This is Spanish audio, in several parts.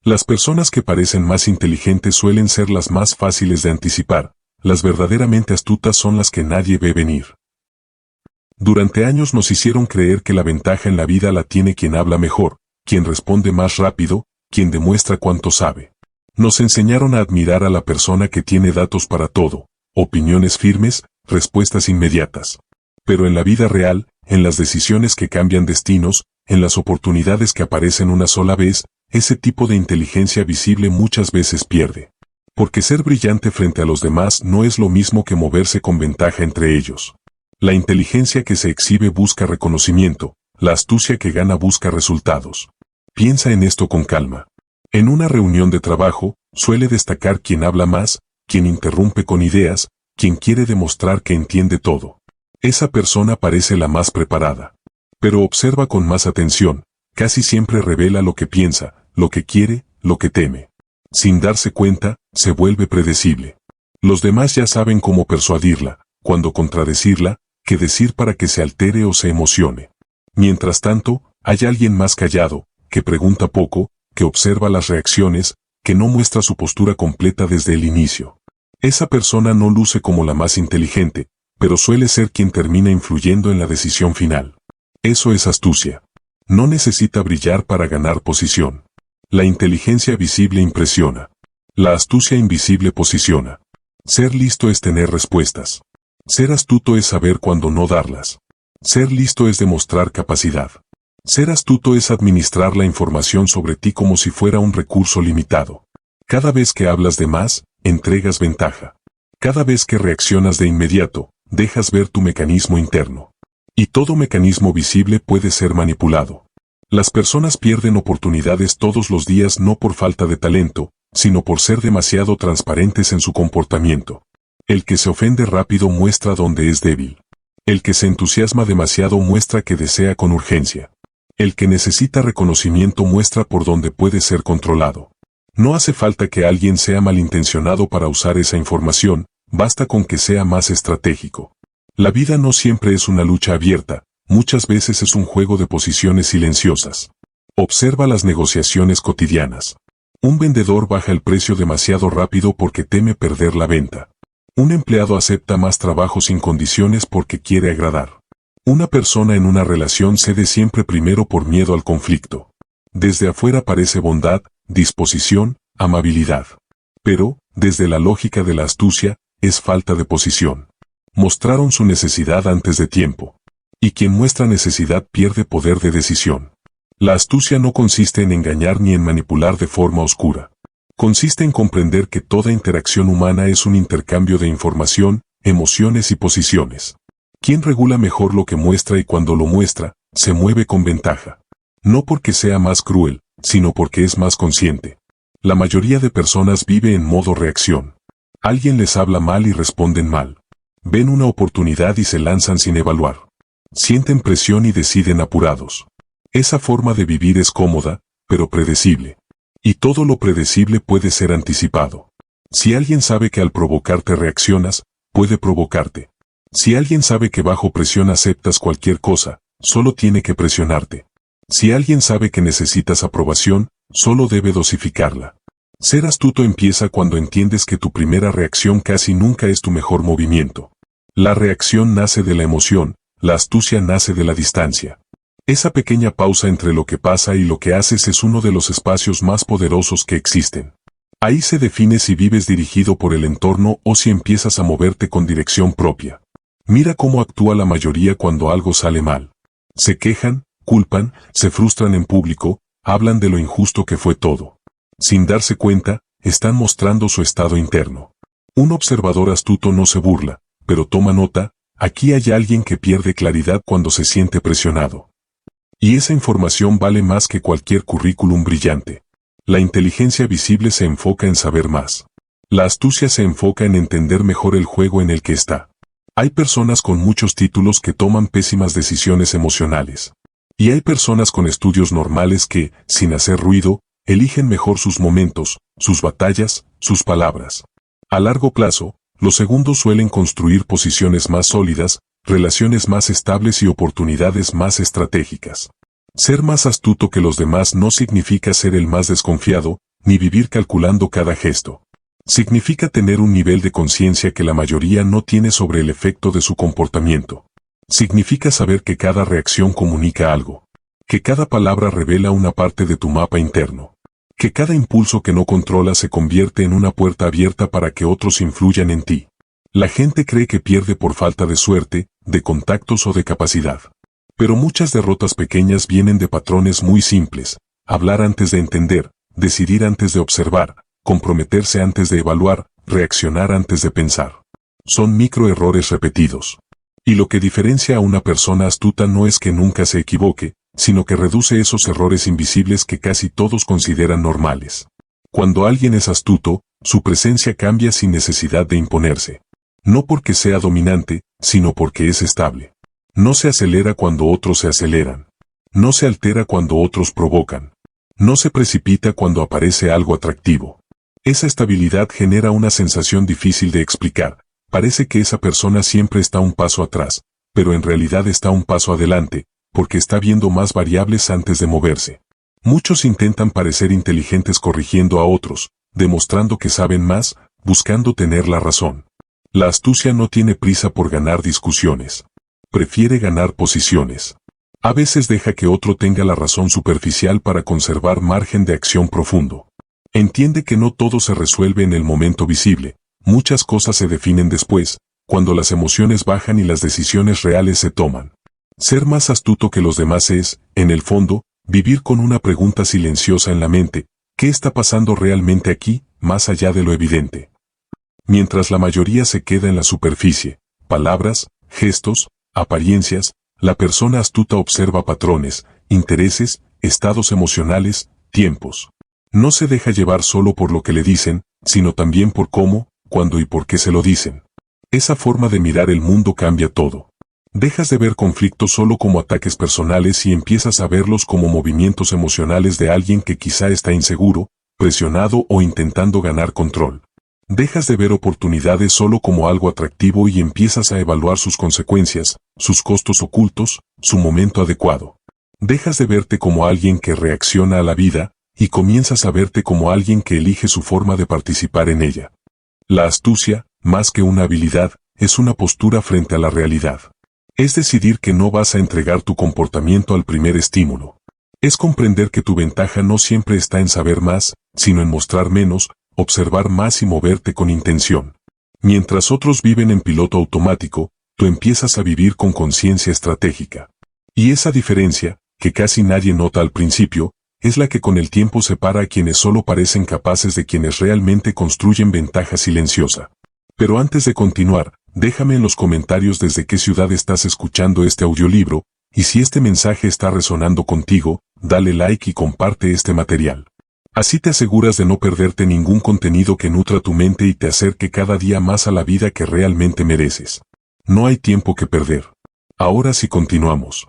Las personas que parecen más inteligentes suelen ser las más fáciles de anticipar. Las verdaderamente astutas son las que nadie ve venir. Durante años nos hicieron creer que la ventaja en la vida la tiene quien habla mejor, quien responde más rápido, quien demuestra cuánto sabe. Nos enseñaron a admirar a la persona que tiene datos para todo, opiniones firmes, respuestas inmediatas. Pero en la vida real, en las decisiones que cambian destinos, en las oportunidades que aparecen una sola vez, ese tipo de inteligencia visible muchas veces pierde. Porque ser brillante frente a los demás no es lo mismo que moverse con ventaja entre ellos. La inteligencia que se exhibe busca reconocimiento, la astucia que gana busca resultados. Piensa en esto con calma. En una reunión de trabajo, suele destacar quien habla más, quien interrumpe con ideas, quien quiere demostrar que entiende todo. Esa persona parece la más preparada. Pero observa con más atención, casi siempre revela lo que piensa, lo que quiere, lo que teme. Sin darse cuenta, se vuelve predecible. Los demás ya saben cómo persuadirla, cuándo contradecirla, qué decir para que se altere o se emocione. Mientras tanto, hay alguien más callado, que pregunta poco, que observa las reacciones, que no muestra su postura completa desde el inicio. Esa persona no luce como la más inteligente, pero suele ser quien termina influyendo en la decisión final. Eso es astucia. No necesita brillar para ganar posición. La inteligencia visible impresiona. La astucia invisible posiciona. Ser listo es tener respuestas. Ser astuto es saber cuándo no darlas. Ser listo es demostrar capacidad. Ser astuto es administrar la información sobre ti como si fuera un recurso limitado. Cada vez que hablas de más, entregas ventaja. Cada vez que reaccionas de inmediato, dejas ver tu mecanismo interno. Y todo mecanismo visible puede ser manipulado. Las personas pierden oportunidades todos los días no por falta de talento, sino por ser demasiado transparentes en su comportamiento. El que se ofende rápido muestra dónde es débil. El que se entusiasma demasiado muestra que desea con urgencia. El que necesita reconocimiento muestra por dónde puede ser controlado. No hace falta que alguien sea malintencionado para usar esa información, basta con que sea más estratégico. La vida no siempre es una lucha abierta, muchas veces es un juego de posiciones silenciosas. Observa las negociaciones cotidianas. Un vendedor baja el precio demasiado rápido porque teme perder la venta. Un empleado acepta más trabajo sin condiciones porque quiere agradar. Una persona en una relación cede siempre primero por miedo al conflicto. Desde afuera parece bondad, disposición, amabilidad. Pero, desde la lógica de la astucia, es falta de posición. Mostraron su necesidad antes de tiempo. Y quien muestra necesidad pierde poder de decisión. La astucia no consiste en engañar ni en manipular de forma oscura. Consiste en comprender que toda interacción humana es un intercambio de información, emociones y posiciones. Quien regula mejor lo que muestra y cuando lo muestra, se mueve con ventaja. No porque sea más cruel, sino porque es más consciente. La mayoría de personas vive en modo reacción. Alguien les habla mal y responden mal. Ven una oportunidad y se lanzan sin evaluar. Sienten presión y deciden apurados. Esa forma de vivir es cómoda, pero predecible. Y todo lo predecible puede ser anticipado. Si alguien sabe que al provocarte reaccionas, puede provocarte. Si alguien sabe que bajo presión aceptas cualquier cosa, solo tiene que presionarte. Si alguien sabe que necesitas aprobación, solo debe dosificarla. Ser astuto empieza cuando entiendes que tu primera reacción casi nunca es tu mejor movimiento. La reacción nace de la emoción, la astucia nace de la distancia. Esa pequeña pausa entre lo que pasa y lo que haces es uno de los espacios más poderosos que existen. Ahí se define si vives dirigido por el entorno o si empiezas a moverte con dirección propia. Mira cómo actúa la mayoría cuando algo sale mal. Se quejan, culpan, se frustran en público, hablan de lo injusto que fue todo. Sin darse cuenta, están mostrando su estado interno. Un observador astuto no se burla, pero toma nota, aquí hay alguien que pierde claridad cuando se siente presionado. Y esa información vale más que cualquier currículum brillante. La inteligencia visible se enfoca en saber más. La astucia se enfoca en entender mejor el juego en el que está. Hay personas con muchos títulos que toman pésimas decisiones emocionales. Y hay personas con estudios normales que, sin hacer ruido, eligen mejor sus momentos, sus batallas, sus palabras. A largo plazo, los segundos suelen construir posiciones más sólidas, relaciones más estables y oportunidades más estratégicas. Ser más astuto que los demás no significa ser el más desconfiado, ni vivir calculando cada gesto. Significa tener un nivel de conciencia que la mayoría no tiene sobre el efecto de su comportamiento. Significa saber que cada reacción comunica algo, que cada palabra revela una parte de tu mapa interno, que cada impulso que no controlas se convierte en una puerta abierta para que otros influyan en ti. La gente cree que pierde por falta de suerte, de contactos o de capacidad. Pero muchas derrotas pequeñas vienen de patrones muy simples: hablar antes de entender, decidir antes de observar, comprometerse antes de evaluar, reaccionar antes de pensar. Son microerrores repetidos. Y lo que diferencia a una persona astuta no es que nunca se equivoque, sino que reduce esos errores invisibles que casi todos consideran normales. Cuando alguien es astuto, su presencia cambia sin necesidad de imponerse. No porque sea dominante, sino porque es estable. No se acelera cuando otros se aceleran. No se altera cuando otros provocan. No se precipita cuando aparece algo atractivo. Esa estabilidad genera una sensación difícil de explicar. Parece que esa persona siempre está un paso atrás, pero en realidad está un paso adelante, porque está viendo más variables antes de moverse. Muchos intentan parecer inteligentes corrigiendo a otros, demostrando que saben más, buscando tener la razón. La astucia no tiene prisa por ganar discusiones. Prefiere ganar posiciones. A veces deja que otro tenga la razón superficial para conservar margen de acción profundo. Entiende que no todo se resuelve en el momento visible. Muchas cosas se definen después, cuando las emociones bajan y las decisiones reales se toman. Ser más astuto que los demás es, en el fondo, vivir con una pregunta silenciosa en la mente: ¿qué está pasando realmente aquí, más allá de lo evidente? Mientras la mayoría se queda en la superficie, palabras, gestos, apariencias, la persona astuta observa patrones, intereses, estados emocionales, tiempos. No se deja llevar solo por lo que le dicen, sino también por cómo, cuándo y por qué se lo dicen. Esa forma de mirar el mundo cambia todo. Dejas de ver conflictos solo como ataques personales y empiezas a verlos como movimientos emocionales de alguien que quizá está inseguro, presionado o intentando ganar control. Dejas de ver oportunidades solo como algo atractivo y empiezas a evaluar sus consecuencias, sus costos ocultos, su momento adecuado. Dejas de verte como alguien que reacciona a la vida, y comienzas a verte como alguien que elige su forma de participar en ella. La astucia, más que una habilidad, es una postura frente a la realidad. Es decidir que no vas a entregar tu comportamiento al primer estímulo. Es comprender que tu ventaja no siempre está en saber más, sino en mostrar menos, observar más y moverte con intención. Mientras otros viven en piloto automático, tú empiezas a vivir con conciencia estratégica. Y esa diferencia, que casi nadie nota al principio, es la que con el tiempo separa a quienes solo parecen capaces de quienes realmente construyen ventaja silenciosa. Pero antes de continuar, déjame en los comentarios desde qué ciudad estás escuchando este audiolibro, y si este mensaje está resonando contigo, dale like y comparte este material. Así te aseguras de no perderte ningún contenido que nutra tu mente y te acerque cada día más a la vida que realmente mereces. No hay tiempo que perder. Ahora sí continuamos.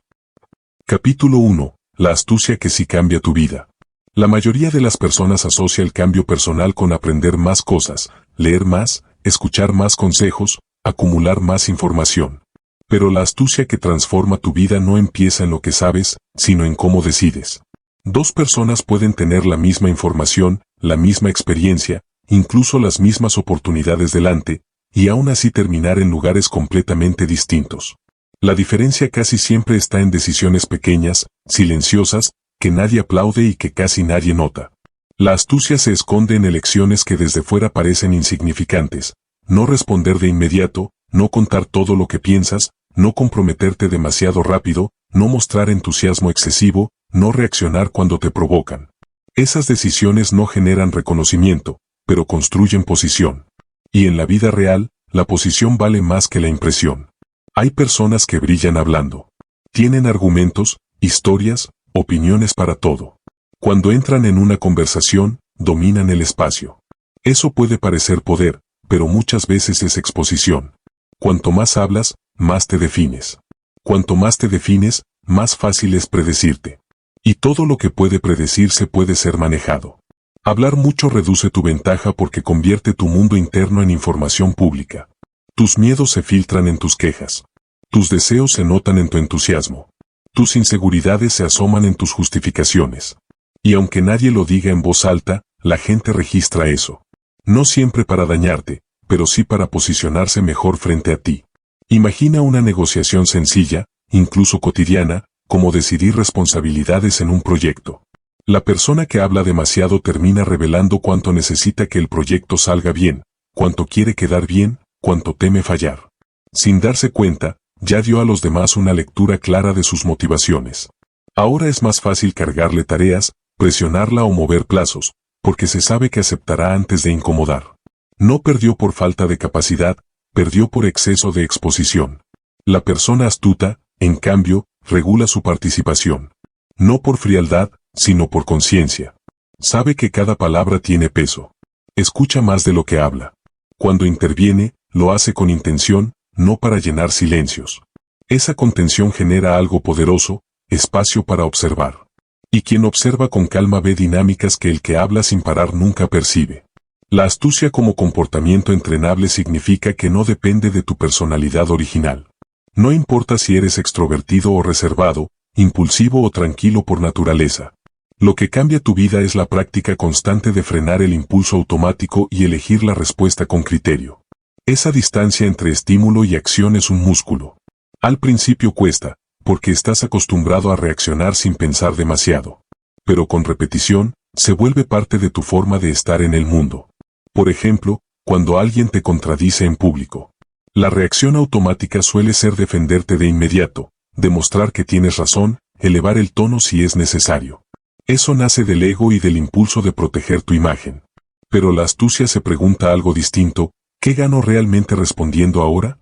Capítulo 1. La astucia que sí cambia tu vida. La mayoría de las personas asocia el cambio personal con aprender más cosas, leer más, escuchar más consejos, acumular más información. Pero la astucia que transforma tu vida no empieza en lo que sabes, sino en cómo decides. Dos personas pueden tener la misma información, la misma experiencia, incluso las mismas oportunidades delante, y aún así terminar en lugares completamente distintos. La diferencia casi siempre está en decisiones pequeñas, silenciosas, que nadie aplaude y que casi nadie nota. La astucia se esconde en elecciones que desde fuera parecen insignificantes: no responder de inmediato, no contar todo lo que piensas, no comprometerte demasiado rápido, no mostrar entusiasmo excesivo, no reaccionar cuando te provocan. Esas decisiones no generan reconocimiento, pero construyen posición. Y en la vida real, la posición vale más que la impresión. Hay personas que brillan hablando. Tienen argumentos, historias, opiniones para todo. Cuando entran en una conversación, dominan el espacio. Eso puede parecer poder, pero muchas veces es exposición. Cuanto más hablas, más te defines. Cuanto más te defines, más fácil es predecirte. Y todo lo que puede predecirse puede ser manejado. Hablar mucho reduce tu ventaja porque convierte tu mundo interno en información pública. Tus miedos se filtran en tus quejas. Tus deseos se notan en tu entusiasmo. Tus inseguridades se asoman en tus justificaciones. Y aunque nadie lo diga en voz alta, la gente registra eso. No siempre para dañarte, pero sí para posicionarse mejor frente a ti. Imagina una negociación sencilla, incluso cotidiana, como decidir responsabilidades en un proyecto. La persona que habla demasiado termina revelando cuánto necesita que el proyecto salga bien, cuánto quiere quedar bien, cuánto teme fallar. Sin darse cuenta, ya dio a los demás una lectura clara de sus motivaciones. Ahora es más fácil cargarle tareas, presionarla o mover plazos, porque se sabe que aceptará antes de incomodar. No perdió por falta de capacidad, perdió por exceso de exposición. La persona astuta, en cambio, regula su participación. No por frialdad, sino por conciencia. Sabe que cada palabra tiene peso. Escucha más de lo que habla. Cuando interviene, lo hace con intención, no para llenar silencios. Esa contención genera algo poderoso, espacio para observar. Y quien observa con calma ve dinámicas que el que habla sin parar nunca percibe. La astucia como comportamiento entrenable significa que no depende de tu personalidad original. No importa si eres extrovertido o reservado, impulsivo o tranquilo por naturaleza. Lo que cambia tu vida es la práctica constante de frenar el impulso automático y elegir la respuesta con criterio. Esa distancia entre estímulo y acción es un músculo. Al principio cuesta, porque estás acostumbrado a reaccionar sin pensar demasiado. Pero con repetición, se vuelve parte de tu forma de estar en el mundo. Por ejemplo, cuando alguien te contradice en público. La reacción automática suele ser defenderte de inmediato, demostrar que tienes razón, elevar el tono si es necesario. Eso nace del ego y del impulso de proteger tu imagen. Pero la astucia se pregunta algo distinto: ¿qué gano realmente respondiendo ahora?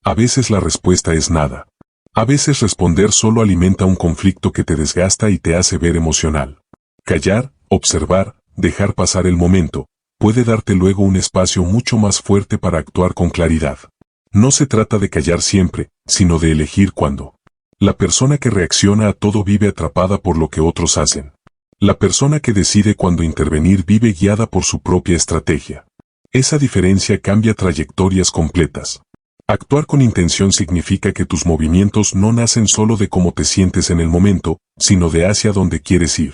A veces la respuesta es nada. A veces responder solo alimenta un conflicto que te desgasta y te hace ver emocional. Callar, observar, dejar pasar el momento, puede darte luego un espacio mucho más fuerte para actuar con claridad. No se trata de callar siempre, sino de elegir cuándo. La persona que reacciona a todo vive atrapada por lo que otros hacen. La persona que decide cuándo intervenir vive guiada por su propia estrategia. Esa diferencia cambia trayectorias completas. Actuar con intención significa que tus movimientos no nacen solo de cómo te sientes en el momento, sino de hacia dónde quieres ir.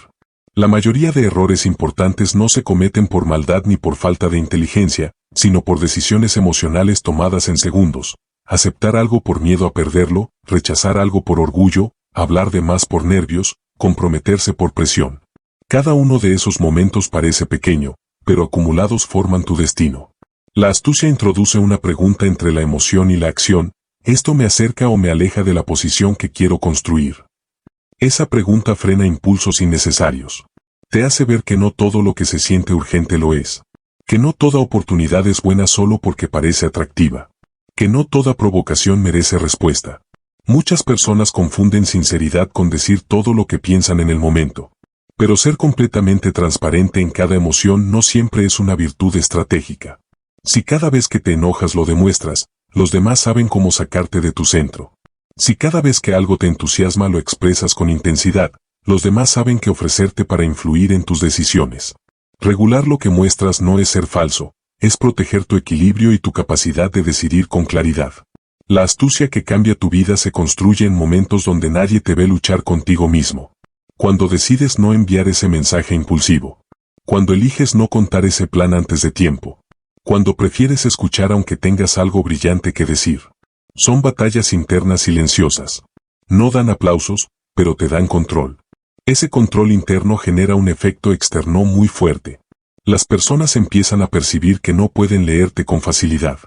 La mayoría de errores importantes no se cometen por maldad ni por falta de inteligencia, sino por decisiones emocionales tomadas en segundos. Aceptar algo por miedo a perderlo, rechazar algo por orgullo, hablar de más por nervios, comprometerse por presión. Cada uno de esos momentos parece pequeño, pero acumulados forman tu destino. La astucia introduce una pregunta entre la emoción y la acción: ¿esto me acerca o me aleja de la posición que quiero construir? Esa pregunta frena impulsos innecesarios. Te hace ver que no todo lo que se siente urgente lo es. Que no toda oportunidad es buena solo porque parece atractiva. Que no toda provocación merece respuesta. Muchas personas confunden sinceridad con decir todo lo que piensan en el momento. Pero ser completamente transparente en cada emoción no siempre es una virtud estratégica. Si cada vez que te enojas lo demuestras, los demás saben cómo sacarte de tu centro. Si cada vez que algo te entusiasma lo expresas con intensidad, los demás saben qué ofrecerte para influir en tus decisiones. Regular lo que muestras no es ser falso, es proteger tu equilibrio y tu capacidad de decidir con claridad. La astucia que cambia tu vida se construye en momentos donde nadie te ve luchar contigo mismo. Cuando decides no enviar ese mensaje impulsivo. Cuando eliges no contar ese plan antes de tiempo. Cuando prefieres escuchar aunque tengas algo brillante que decir. Son batallas internas silenciosas. No dan aplausos, pero te dan control. Ese control interno genera un efecto externo muy fuerte. Las personas empiezan a percibir que no pueden leerte con facilidad.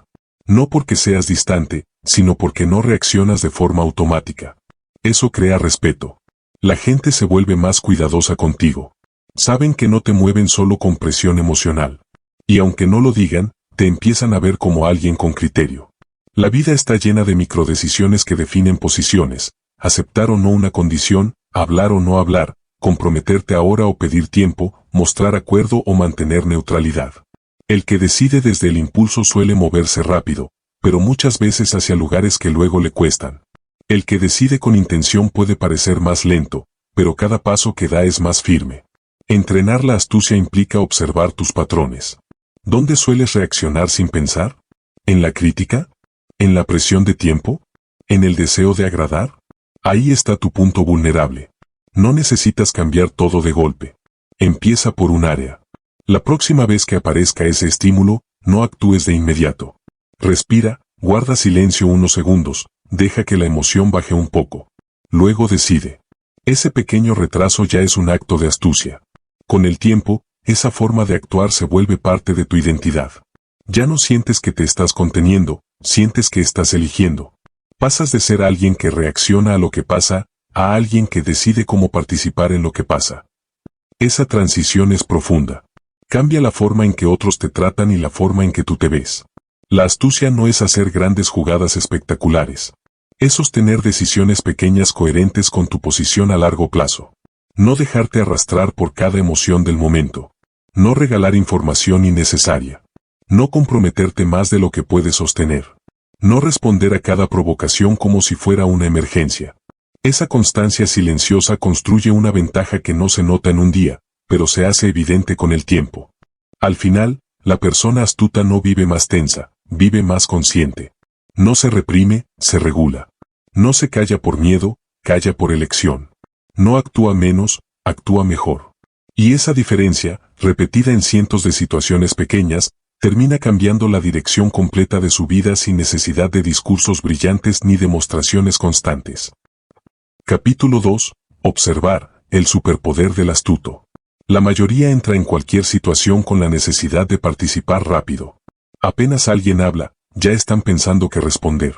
No porque seas distante, sino porque no reaccionas de forma automática. Eso crea respeto. La gente se vuelve más cuidadosa contigo. Saben que no te mueven solo con presión emocional. Y aunque no lo digan, te empiezan a ver como alguien con criterio. La vida está llena de microdecisiones que definen posiciones: aceptar o no una condición, hablar o no hablar, comprometerte ahora o pedir tiempo, mostrar acuerdo o mantener neutralidad. El que decide desde el impulso suele moverse rápido, pero muchas veces hacia lugares que luego le cuestan. El que decide con intención puede parecer más lento, pero cada paso que da es más firme. Entrenar la astucia implica observar tus patrones. ¿Dónde sueles reaccionar sin pensar? ¿En la crítica? ¿En la presión de tiempo? ¿En el deseo de agradar? Ahí está tu punto vulnerable. No necesitas cambiar todo de golpe. Empieza por un área. La próxima vez que aparezca ese estímulo, no actúes de inmediato. Respira, guarda silencio unos segundos, deja que la emoción baje un poco. Luego decide. Ese pequeño retraso ya es un acto de astucia. Con el tiempo, esa forma de actuar se vuelve parte de tu identidad. Ya no sientes que te estás conteniendo, sientes que estás eligiendo. Pasas de ser alguien que reacciona a lo que pasa, a alguien que decide cómo participar en lo que pasa. Esa transición es profunda. Cambia la forma en que otros te tratan y la forma en que tú te ves. La astucia no es hacer grandes jugadas espectaculares. Es sostener decisiones pequeñas coherentes con tu posición a largo plazo. No dejarte arrastrar por cada emoción del momento. No regalar información innecesaria. No comprometerte más de lo que puedes sostener. No responder a cada provocación como si fuera una emergencia. Esa constancia silenciosa construye una ventaja que no se nota en un día, pero se hace evidente con el tiempo. Al final, la persona astuta no vive más tensa, vive más consciente. No se reprime, se regula. No se calla por miedo, calla por elección. No actúa menos, actúa mejor. Y esa diferencia, repetida en cientos de situaciones pequeñas, termina cambiando la dirección completa de su vida sin necesidad de discursos brillantes ni demostraciones constantes. Capítulo 2. Observar, el superpoder del astuto. La mayoría entra en cualquier situación con la necesidad de participar rápido. Apenas alguien habla, ya están pensando qué responder.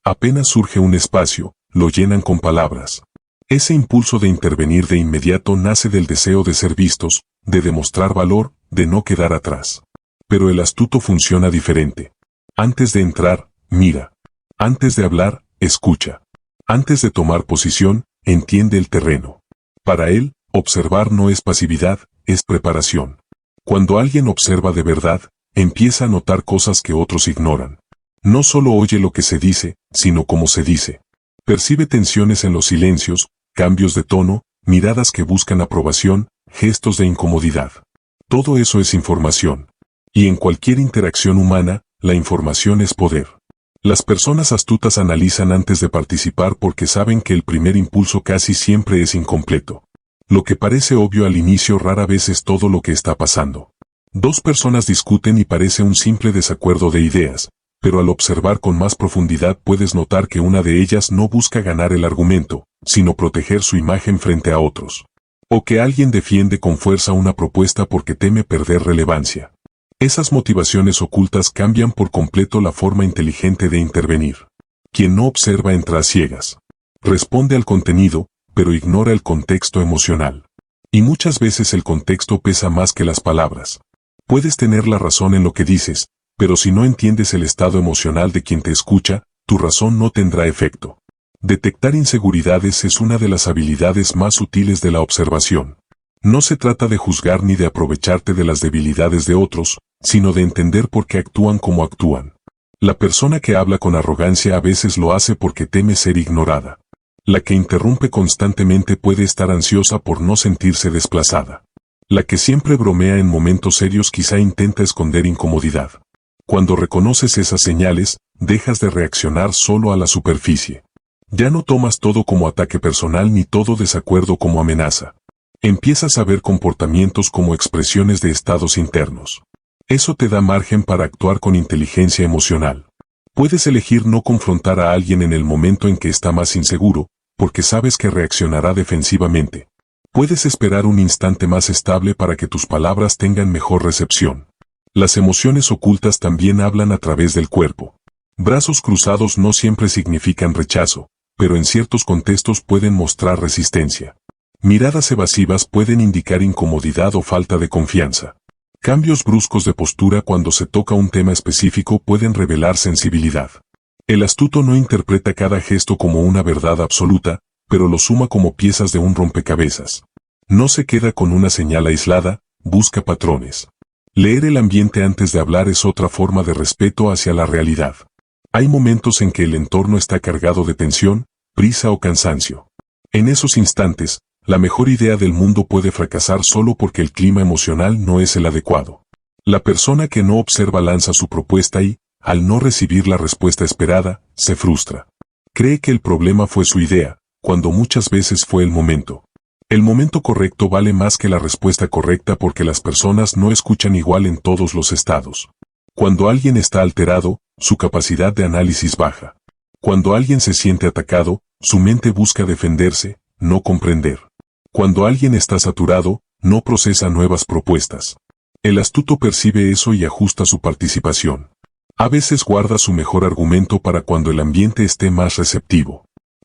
Apenas surge un espacio, lo llenan con palabras. Ese impulso de intervenir de inmediato nace del deseo de ser vistos, de demostrar valor, de no quedar atrás. Pero el astuto funciona diferente. Antes de entrar, mira. Antes de hablar, escucha. Antes de tomar posición, entiende el terreno. Para él, observar no es pasividad, es preparación. Cuando alguien observa de verdad, empieza a notar cosas que otros ignoran. No solo oye lo que se dice, sino cómo se dice. Percibe tensiones en los silencios, cambios de tono, miradas que buscan aprobación, gestos de incomodidad. Todo eso es información. Y en cualquier interacción humana, la información es poder. Las personas astutas analizan antes de participar porque saben que el primer impulso casi siempre es incompleto. Lo que parece obvio al inicio rara vez es todo lo que está pasando. Dos personas discuten y parece un simple desacuerdo de ideas, pero al observar con más profundidad puedes notar que una de ellas no busca ganar el argumento, sino proteger su imagen frente a otros. O que alguien defiende con fuerza una propuesta porque teme perder relevancia. Esas motivaciones ocultas cambian por completo la forma inteligente de intervenir. Quien no observa entra a ciegas. Responde al contenido, pero ignora el contexto emocional. Y muchas veces el contexto pesa más que las palabras. Puedes tener la razón en lo que dices, pero si no entiendes el estado emocional de quien te escucha, tu razón no tendrá efecto. Detectar inseguridades es una de las habilidades más útiles de la observación. No se trata de juzgar ni de aprovecharte de las debilidades de otros, sino de entender por qué actúan como actúan. La persona que habla con arrogancia a veces lo hace porque teme ser ignorada. La que interrumpe constantemente puede estar ansiosa por no sentirse desplazada. La que siempre bromea en momentos serios quizá intenta esconder incomodidad. Cuando reconoces esas señales, dejas de reaccionar solo a la superficie. Ya no tomas todo como ataque personal ni todo desacuerdo como amenaza. Empiezas a ver comportamientos como expresiones de estados internos. Eso te da margen para actuar con inteligencia emocional. Puedes elegir no confrontar a alguien en el momento en que está más inseguro, porque sabes que reaccionará defensivamente. Puedes esperar un instante más estable para que tus palabras tengan mejor recepción. Las emociones ocultas también hablan a través del cuerpo. Brazos cruzados no siempre significan rechazo, pero en ciertos contextos pueden mostrar resistencia. Miradas evasivas pueden indicar incomodidad o falta de confianza. Cambios bruscos de postura cuando se toca un tema específico pueden revelar sensibilidad. El astuto no interpreta cada gesto como una verdad absoluta, pero lo suma como piezas de un rompecabezas. No se queda con una señal aislada, busca patrones. Leer el ambiente antes de hablar es otra forma de respeto hacia la realidad. Hay momentos en que el entorno está cargado de tensión, prisa o cansancio. En esos instantes, la mejor idea del mundo puede fracasar solo porque el clima emocional no es el adecuado. La persona que no observa lanza su propuesta y, al no recibir la respuesta esperada, se frustra. Cree que el problema fue su idea, cuando muchas veces fue el momento. El momento correcto vale más que la respuesta correcta porque las personas no escuchan igual en todos los estados. Cuando alguien está alterado, su capacidad de análisis baja. Cuando alguien se siente atacado, su mente busca defenderse, no comprender. Cuando alguien está saturado, no procesa nuevas propuestas. El astuto percibe eso y ajusta su participación. A veces guarda su mejor argumento para cuando el ambiente esté más receptivo.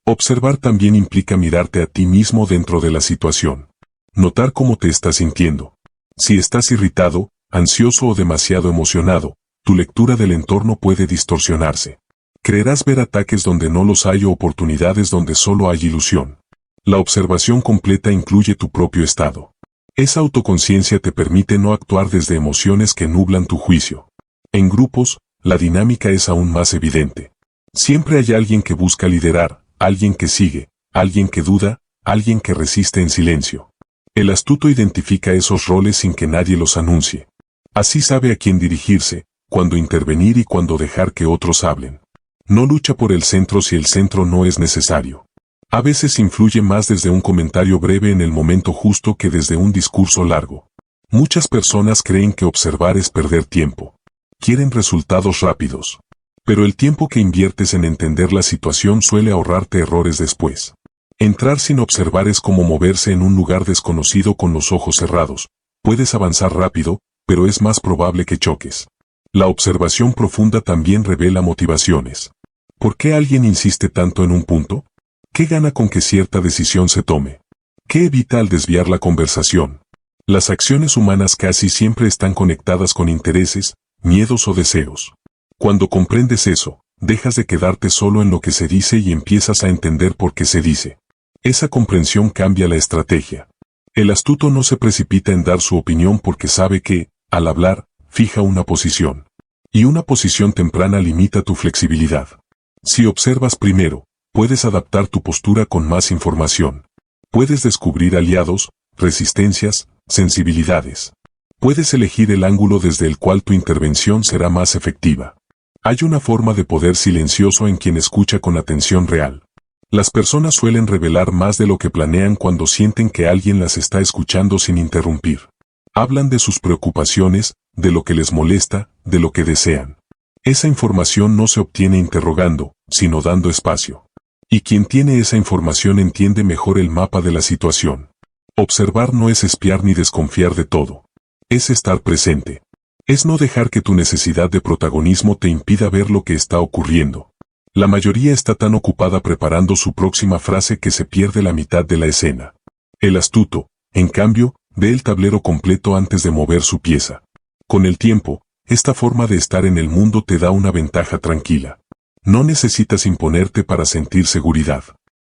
Observar también implica mirarte a ti mismo dentro de la situación. Notar cómo te estás sintiendo. Si estás irritado, ansioso o demasiado emocionado, tu lectura del entorno puede distorsionarse. Creerás ver ataques donde no los hay o oportunidades donde solo hay ilusión. La observación completa incluye tu propio estado. Esa autoconciencia te permite no actuar desde emociones que nublan tu juicio. En grupos, la dinámica es aún más evidente. Siempre hay alguien que busca liderar, alguien que sigue, alguien que duda, alguien que resiste en silencio. El astuto identifica esos roles sin que nadie los anuncie. Así sabe a quién dirigirse, cuándo intervenir y cuándo dejar que otros hablen. No lucha por el centro si el centro no es necesario. A veces influye más desde un comentario breve en el momento justo que desde un discurso largo. Muchas personas creen que observar es perder tiempo. Quieren resultados rápidos. Pero el tiempo que inviertes en entender la situación suele ahorrarte errores después. Entrar sin observar es como moverse en un lugar desconocido con los ojos cerrados. Puedes avanzar rápido, pero es más probable que choques. La observación profunda también revela motivaciones. ¿Por qué alguien insiste tanto en un punto? ¿Qué gana con que cierta decisión se tome? ¿Qué evita al desviar la conversación? Las acciones humanas casi siempre están conectadas con intereses, miedos o deseos. Cuando comprendes eso, dejas de quedarte solo en lo que se dice y empiezas a entender por qué se dice. Esa comprensión cambia la estrategia. El astuto no se precipita en dar su opinión porque sabe que, al hablar, fija una posición. Y una posición temprana limita tu flexibilidad. Si observas primero, puedes adaptar tu postura con más información. Puedes descubrir aliados, resistencias, sensibilidades. Puedes elegir el ángulo desde el cual tu intervención será más efectiva. Hay una forma de poder silencioso en quien escucha con atención real. Las personas suelen revelar más de lo que planean cuando sienten que alguien las está escuchando sin interrumpir. Hablan de sus preocupaciones, de lo que les molesta, de lo que desean. Esa información no se obtiene interrogando, sino dando espacio. Y quien tiene esa información entiende mejor el mapa de la situación. Observar no es espiar ni desconfiar de todo. Es estar presente. Es no dejar que tu necesidad de protagonismo te impida ver lo que está ocurriendo. La mayoría está tan ocupada preparando su próxima frase que se pierde la mitad de la escena. El astuto, en cambio, ve el tablero completo antes de mover su pieza. Con el tiempo, esta forma de estar en el mundo te da una ventaja tranquila. No necesitas imponerte para sentir seguridad.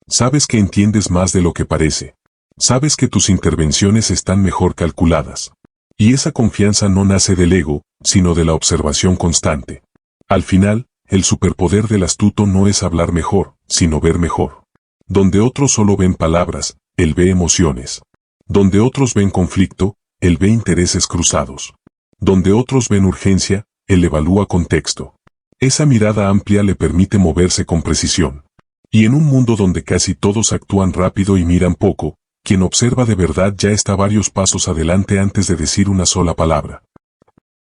Sabes que entiendes más de lo que parece. Sabes que tus intervenciones están mejor calculadas. Y esa confianza no nace del ego, sino de la observación constante. Al final, el superpoder del astuto no es hablar mejor, sino ver mejor. Donde otros solo ven palabras, él ve emociones. Donde otros ven conflicto, él ve intereses cruzados. Donde otros ven urgencia, él evalúa contexto. Esa mirada amplia le permite moverse con precisión. Y en un mundo donde casi todos actúan rápido y miran poco, quien observa de verdad ya está varios pasos adelante antes de decir una sola palabra.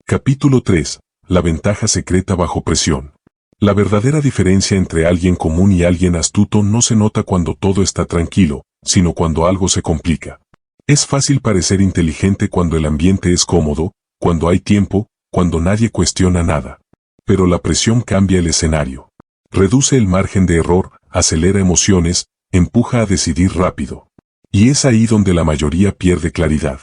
Capítulo 3. La ventaja secreta bajo presión. La verdadera diferencia entre alguien común y alguien astuto no se nota cuando todo está tranquilo, sino cuando algo se complica. Es fácil parecer inteligente cuando el ambiente es cómodo, cuando hay tiempo, cuando nadie cuestiona nada. Pero la presión cambia el escenario. Reduce el margen de error, acelera emociones, empuja a decidir rápido. Y es ahí donde la mayoría pierde claridad.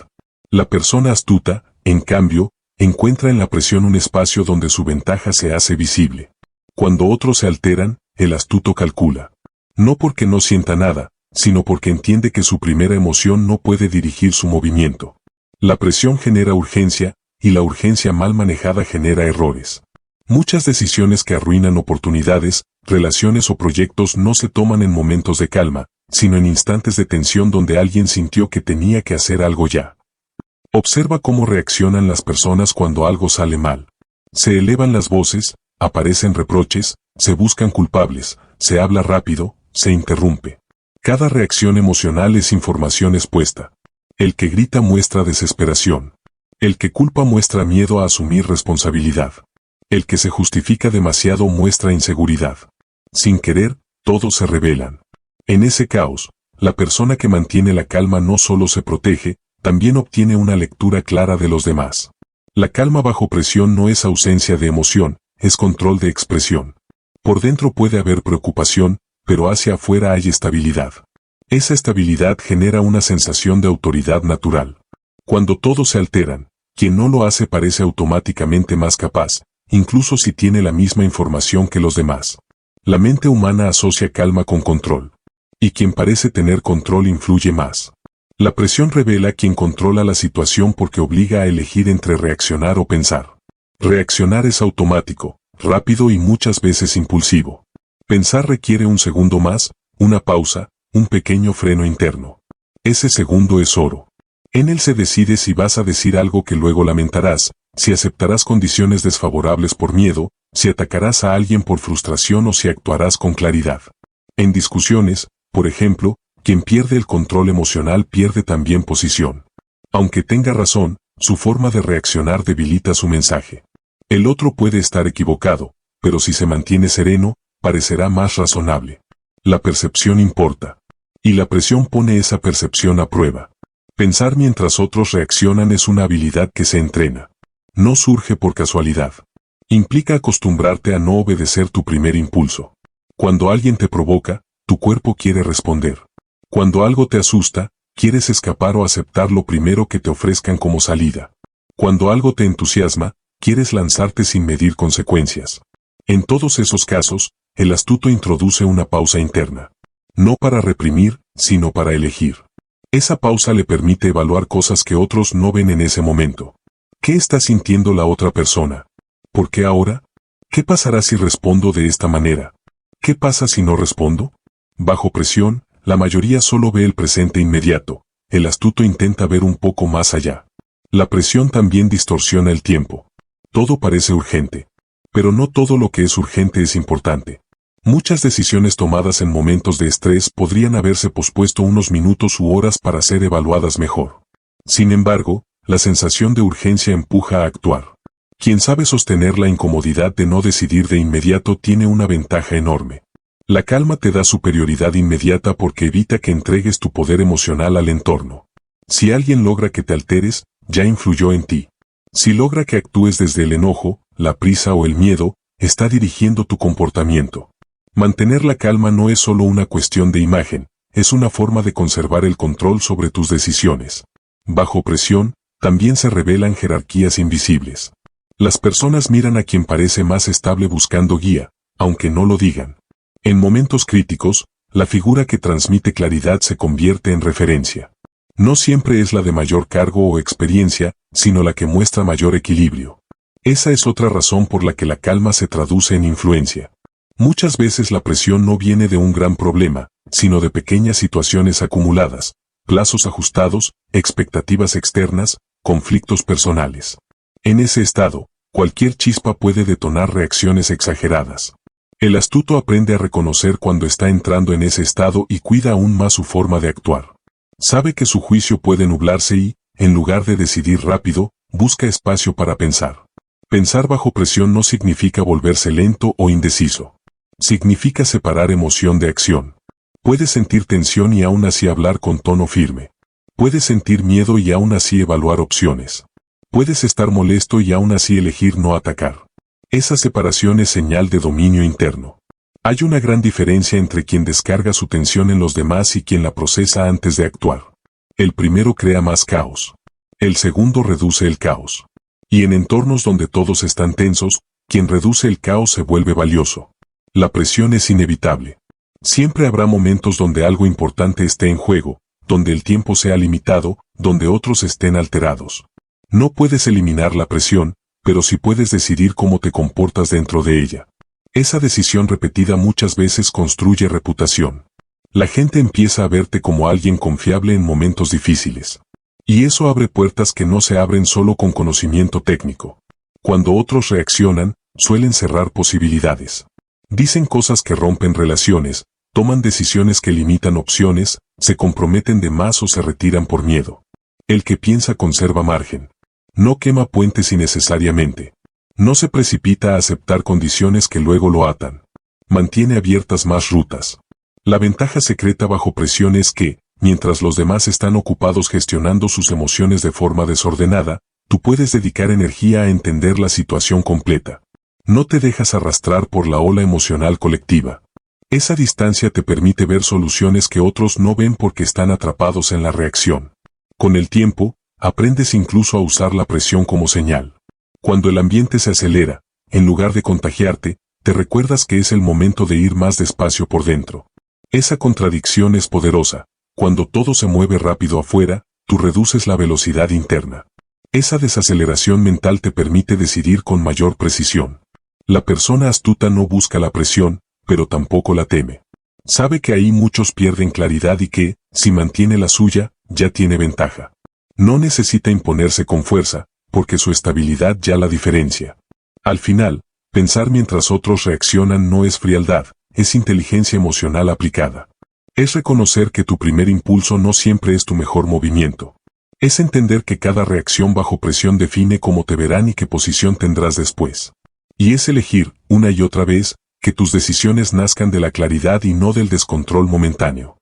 La persona astuta, en cambio, encuentra en la presión un espacio donde su ventaja se hace visible. Cuando otros se alteran, el astuto calcula. No porque no sienta nada, sino porque entiende que su primera emoción no puede dirigir su movimiento. La presión genera urgencia, y la urgencia mal manejada genera errores. Muchas decisiones que arruinan oportunidades, relaciones o proyectos no se toman en momentos de calma, sino en instantes de tensión donde alguien sintió que tenía que hacer algo ya. Observa cómo reaccionan las personas cuando algo sale mal. Se elevan las voces, aparecen reproches, se buscan culpables, se habla rápido, se interrumpe. Cada reacción emocional es información expuesta. El que grita muestra desesperación. El que culpa muestra miedo a asumir responsabilidad. El que se justifica demasiado muestra inseguridad. Sin querer, todos se rebelan. En ese caos, la persona que mantiene la calma no solo se protege, también obtiene una lectura clara de los demás. La calma bajo presión no es ausencia de emoción, es control de expresión. Por dentro puede haber preocupación, pero hacia afuera hay estabilidad. Esa estabilidad genera una sensación de autoridad natural. Cuando todos se alteran, quien no lo hace parece automáticamente más capaz, incluso si tiene la misma información que los demás. La mente humana asocia calma con control. Y quien parece tener control influye más. La presión revela quien controla la situación porque obliga a elegir entre reaccionar o pensar. Reaccionar es automático, rápido y muchas veces impulsivo. Pensar requiere un segundo más, una pausa, un pequeño freno interno. Ese segundo es oro. En él se decide si vas a decir algo que luego lamentarás, si aceptarás condiciones desfavorables por miedo, si atacarás a alguien por frustración o si actuarás con claridad. En discusiones, por ejemplo, quien pierde el control emocional pierde también posición. Aunque tenga razón, su forma de reaccionar debilita su mensaje. El otro puede estar equivocado, pero si se mantiene sereno, parecerá más razonable. La percepción importa. Y la presión pone esa percepción a prueba. Pensar mientras otros reaccionan es una habilidad que se entrena. No surge por casualidad. Implica acostumbrarte a no obedecer tu primer impulso. Cuando alguien te provoca, tu cuerpo quiere responder. Cuando algo te asusta, quieres escapar o aceptar lo primero que te ofrezcan como salida. Cuando algo te entusiasma, quieres lanzarte sin medir consecuencias. En todos esos casos, el astuto introduce una pausa interna. No para reprimir, sino para elegir. Esa pausa le permite evaluar cosas que otros no ven en ese momento. ¿Qué está sintiendo la otra persona? ¿Por qué ahora? ¿Qué pasará si respondo de esta manera? ¿Qué pasa si no respondo? Bajo presión, la mayoría solo ve el presente inmediato. El astuto intenta ver un poco más allá. La presión también distorsiona el tiempo. Todo parece urgente. Pero no todo lo que es urgente es importante. Muchas decisiones tomadas en momentos de estrés podrían haberse pospuesto unos minutos u horas para ser evaluadas mejor. Sin embargo, la sensación de urgencia empuja a actuar. Quien sabe sostener la incomodidad de no decidir de inmediato tiene una ventaja enorme. La calma te da superioridad inmediata porque evita que entregues tu poder emocional al entorno. Si alguien logra que te alteres, ya influyó en ti. Si logra que actúes desde el enojo, la prisa o el miedo, está dirigiendo tu comportamiento. Mantener la calma no es solo una cuestión de imagen, es una forma de conservar el control sobre tus decisiones. Bajo presión, también se revelan jerarquías invisibles. Las personas miran a quien parece más estable buscando guía, aunque no lo digan. En momentos críticos, la figura que transmite claridad se convierte en referencia. No siempre es la de mayor cargo o experiencia, sino la que muestra mayor equilibrio. Esa es otra razón por la que la calma se traduce en influencia. Muchas veces la presión no viene de un gran problema, sino de pequeñas situaciones acumuladas, plazos ajustados, expectativas externas, conflictos personales. En ese estado, cualquier chispa puede detonar reacciones exageradas. El astuto aprende a reconocer cuando está entrando en ese estado y cuida aún más su forma de actuar. Sabe que su juicio puede nublarse y, en lugar de decidir rápido, busca espacio para pensar. Pensar bajo presión no significa volverse lento o indeciso. Significa separar emoción de acción. Puedes sentir tensión y aún así hablar con tono firme. Puedes sentir miedo y aún así evaluar opciones. Puedes estar molesto y aún así elegir no atacar. Esa separación es señal de dominio interno. Hay una gran diferencia entre quien descarga su tensión en los demás y quien la procesa antes de actuar. El primero crea más caos. El segundo reduce el caos. Y en entornos donde todos están tensos, quien reduce el caos se vuelve valioso. La presión es inevitable. Siempre habrá momentos donde algo importante esté en juego, donde el tiempo sea limitado, donde otros estén alterados. No puedes eliminar la presión, pero sí puedes decidir cómo te comportas dentro de ella. Esa decisión repetida muchas veces construye reputación. La gente empieza a verte como alguien confiable en momentos difíciles. Y eso abre puertas que no se abren solo con conocimiento técnico. Cuando otros reaccionan, suelen cerrar posibilidades. Dicen cosas que rompen relaciones, Toman decisiones que limitan opciones, se comprometen de más o se retiran por miedo. El que piensa conserva margen. No quema puentes innecesariamente. No se precipita a aceptar condiciones que luego lo atan. Mantiene abiertas más rutas. La ventaja secreta bajo presión es que, mientras los demás están ocupados gestionando sus emociones de forma desordenada, tú puedes dedicar energía a entender la situación completa. No te dejas arrastrar por la ola emocional colectiva. Esa distancia te permite ver soluciones que otros no ven porque están atrapados en la reacción. Con el tiempo, aprendes incluso a usar la presión como señal. Cuando el ambiente se acelera, en lugar de contagiarte, te recuerdas que es el momento de ir más despacio por dentro. Esa contradicción es poderosa. Cuando todo se mueve rápido afuera, tú reduces la velocidad interna. Esa desaceleración mental te permite decidir con mayor precisión. La persona astuta no busca la presión, pero tampoco la teme. Sabe que ahí muchos pierden claridad y que, si mantiene la suya, ya tiene ventaja. No necesita imponerse con fuerza, porque su estabilidad ya la diferencia. Al final, pensar mientras otros reaccionan no es frialdad, es inteligencia emocional aplicada. Es reconocer que tu primer impulso no siempre es tu mejor movimiento. Es entender que cada reacción bajo presión define cómo te verán y qué posición tendrás después. Y es elegir, una y otra vez, que tus decisiones nazcan de la claridad y no del descontrol momentáneo.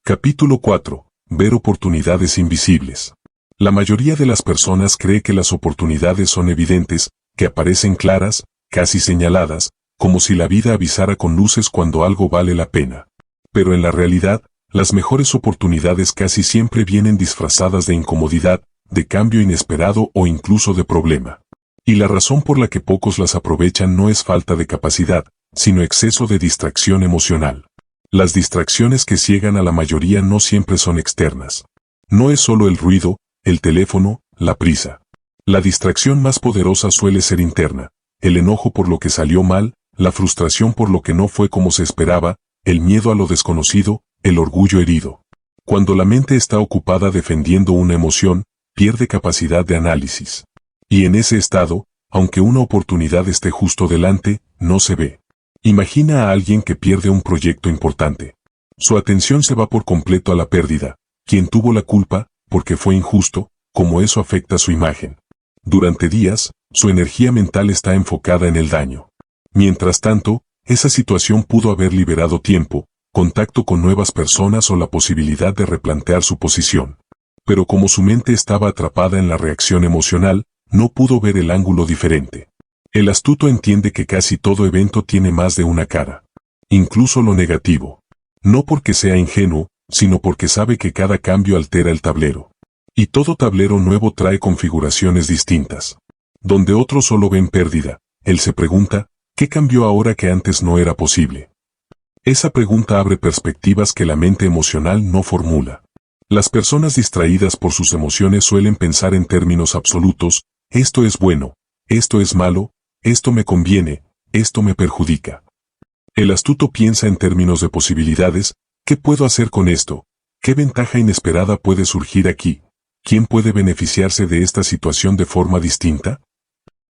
Capítulo 4. Ver oportunidades invisibles. La mayoría de las personas cree que las oportunidades son evidentes, que aparecen claras, casi señaladas, como si la vida avisara con luces cuando algo vale la pena. Pero en la realidad, las mejores oportunidades casi siempre vienen disfrazadas de incomodidad, de cambio inesperado o incluso de problema. Y la razón por la que pocos las aprovechan no es falta de capacidad, sino exceso de distracción emocional. Las distracciones que ciegan a la mayoría no siempre son externas. No es solo el ruido, el teléfono, la prisa. La distracción más poderosa suele ser interna, el enojo por lo que salió mal, la frustración por lo que no fue como se esperaba, el miedo a lo desconocido, el orgullo herido. Cuando la mente está ocupada defendiendo una emoción, pierde capacidad de análisis. Y en ese estado, aunque una oportunidad esté justo delante, no se ve. Imagina a alguien que pierde un proyecto importante. Su atención se va por completo a la pérdida. ¿Quién tuvo la culpa? Porque fue injusto, ¿cómo eso afecta su imagen? Durante días, su energía mental está enfocada en el daño. Mientras tanto, esa situación pudo haber liberado tiempo, contacto con nuevas personas o la posibilidad de replantear su posición. Pero como su mente estaba atrapada en la reacción emocional, no pudo ver el ángulo diferente. El astuto entiende que casi todo evento tiene más de una cara. Incluso lo negativo. No porque sea ingenuo, sino porque sabe que cada cambio altera el tablero. Y todo tablero nuevo trae configuraciones distintas. Donde otros solo ven pérdida, él se pregunta, ¿qué cambió ahora que antes no era posible? Esa pregunta abre perspectivas que la mente emocional no formula. Las personas distraídas por sus emociones suelen pensar en términos absolutos, esto es bueno, esto es malo, esto me conviene, esto me perjudica. El astuto piensa en términos de posibilidades, ¿qué puedo hacer con esto? ¿Qué ventaja inesperada puede surgir aquí? ¿Quién puede beneficiarse de esta situación de forma distinta?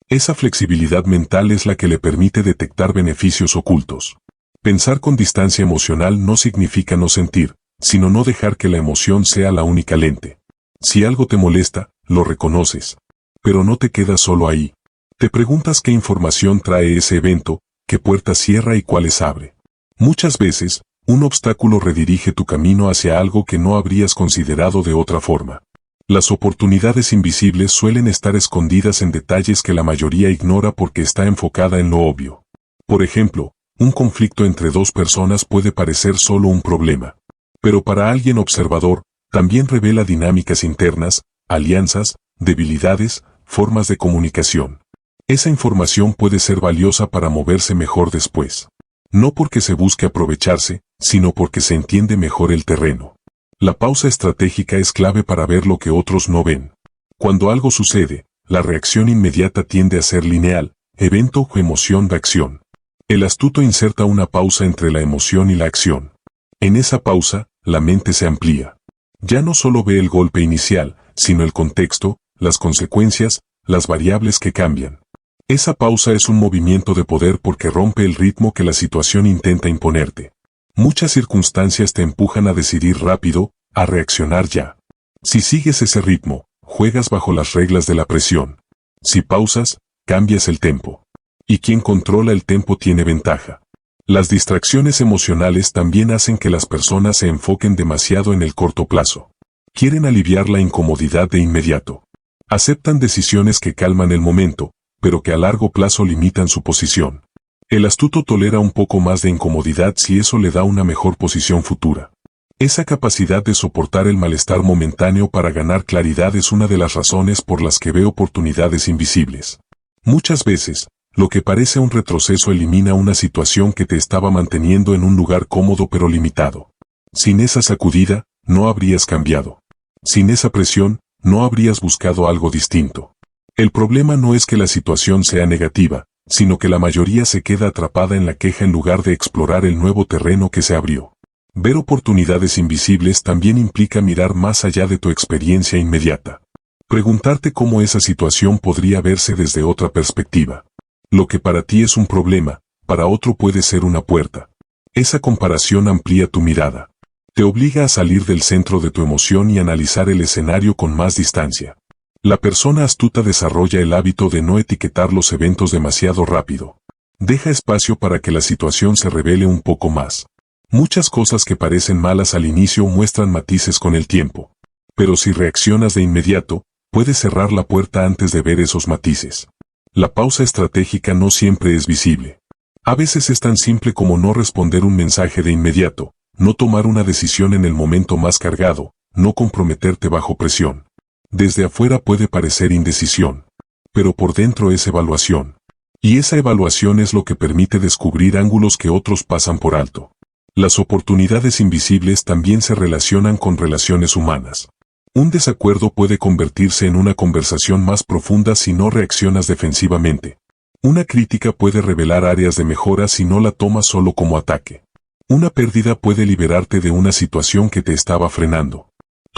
Esa flexibilidad mental es la que le permite detectar beneficios ocultos. Pensar con distancia emocional no significa no sentir, sino no dejar que la emoción sea la única lente. Si algo te molesta, lo reconoces. Pero no te quedas solo ahí. Te preguntas qué información trae ese evento, qué puertas cierra y cuáles abre. Muchas veces, un obstáculo redirige tu camino hacia algo que no habrías considerado de otra forma. Las oportunidades invisibles suelen estar escondidas en detalles que la mayoría ignora porque está enfocada en lo obvio. Por ejemplo, un conflicto entre dos personas puede parecer solo un problema. Pero para alguien observador, también revela dinámicas internas, alianzas, debilidades, formas de comunicación. Esa información puede ser valiosa para moverse mejor después. No porque se busque aprovecharse, sino porque se entiende mejor el terreno. La pausa estratégica es clave para ver lo que otros no ven. Cuando algo sucede, la reacción inmediata tiende a ser lineal, evento o emoción de acción. El astuto inserta una pausa entre la emoción y la acción. En esa pausa, la mente se amplía. Ya no solo ve el golpe inicial, sino el contexto, las consecuencias, las variables que cambian. Esa pausa es un movimiento de poder porque rompe el ritmo que la situación intenta imponerte. Muchas circunstancias te empujan a decidir rápido, a reaccionar ya. Si sigues ese ritmo, juegas bajo las reglas de la presión. Si pausas, cambias el tempo. Y quien controla el tempo tiene ventaja. Las distracciones emocionales también hacen que las personas se enfoquen demasiado en el corto plazo. Quieren aliviar la incomodidad de inmediato. Aceptan decisiones que calman el momento, pero que a largo plazo limitan su posición. El astuto tolera un poco más de incomodidad si eso le da una mejor posición futura. Esa capacidad de soportar el malestar momentáneo para ganar claridad es una de las razones por las que ve oportunidades invisibles. Muchas veces, lo que parece un retroceso elimina una situación que te estaba manteniendo en un lugar cómodo pero limitado. Sin esa sacudida, no habrías cambiado. Sin esa presión, no habrías buscado algo distinto. El problema no es que la situación sea negativa, sino que la mayoría se queda atrapada en la queja en lugar de explorar el nuevo terreno que se abrió. Ver oportunidades invisibles también implica mirar más allá de tu experiencia inmediata. Preguntarte cómo esa situación podría verse desde otra perspectiva. Lo que para ti es un problema, para otro puede ser una puerta. Esa comparación amplía tu mirada. Te obliga a salir del centro de tu emoción y analizar el escenario con más distancia. La persona astuta desarrolla el hábito de no etiquetar los eventos demasiado rápido. Deja espacio para que la situación se revele un poco más. Muchas cosas que parecen malas al inicio muestran matices con el tiempo. Pero si reaccionas de inmediato, puedes cerrar la puerta antes de ver esos matices. La pausa estratégica no siempre es visible. A veces es tan simple como no responder un mensaje de inmediato, no tomar una decisión en el momento más cargado, no comprometerte bajo presión. Desde afuera puede parecer indecisión, pero por dentro es evaluación. Y esa evaluación es lo que permite descubrir ángulos que otros pasan por alto. Las oportunidades invisibles también se relacionan con relaciones humanas. Un desacuerdo puede convertirse en una conversación más profunda si no reaccionas defensivamente. Una crítica puede revelar áreas de mejora si no la tomas solo como ataque. Una pérdida puede liberarte de una situación que te estaba frenando.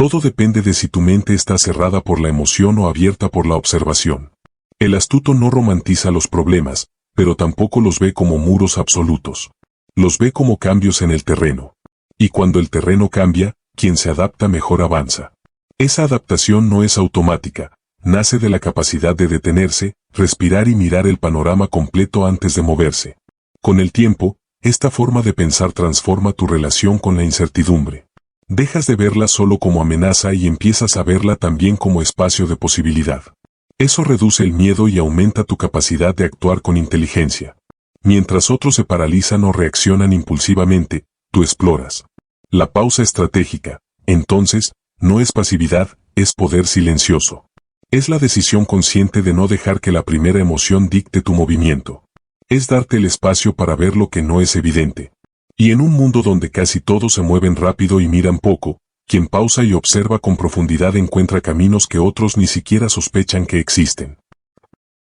Todo depende de si tu mente está cerrada por la emoción o abierta por la observación. El astuto no romantiza los problemas, pero tampoco los ve como muros absolutos. Los ve como cambios en el terreno. Y cuando el terreno cambia, quien se adapta mejor avanza. Esa adaptación no es automática, nace de la capacidad de detenerse, respirar y mirar el panorama completo antes de moverse. Con el tiempo, esta forma de pensar transforma tu relación con la incertidumbre. Dejas de verla solo como amenaza y empiezas a verla también como espacio de posibilidad. Eso reduce el miedo y aumenta tu capacidad de actuar con inteligencia. Mientras otros se paralizan o reaccionan impulsivamente, tú exploras. La pausa estratégica, entonces, no es pasividad, es poder silencioso. Es la decisión consciente de no dejar que la primera emoción dicte tu movimiento. Es darte el espacio para ver lo que no es evidente. Y en un mundo donde casi todos se mueven rápido y miran poco, quien pausa y observa con profundidad encuentra caminos que otros ni siquiera sospechan que existen.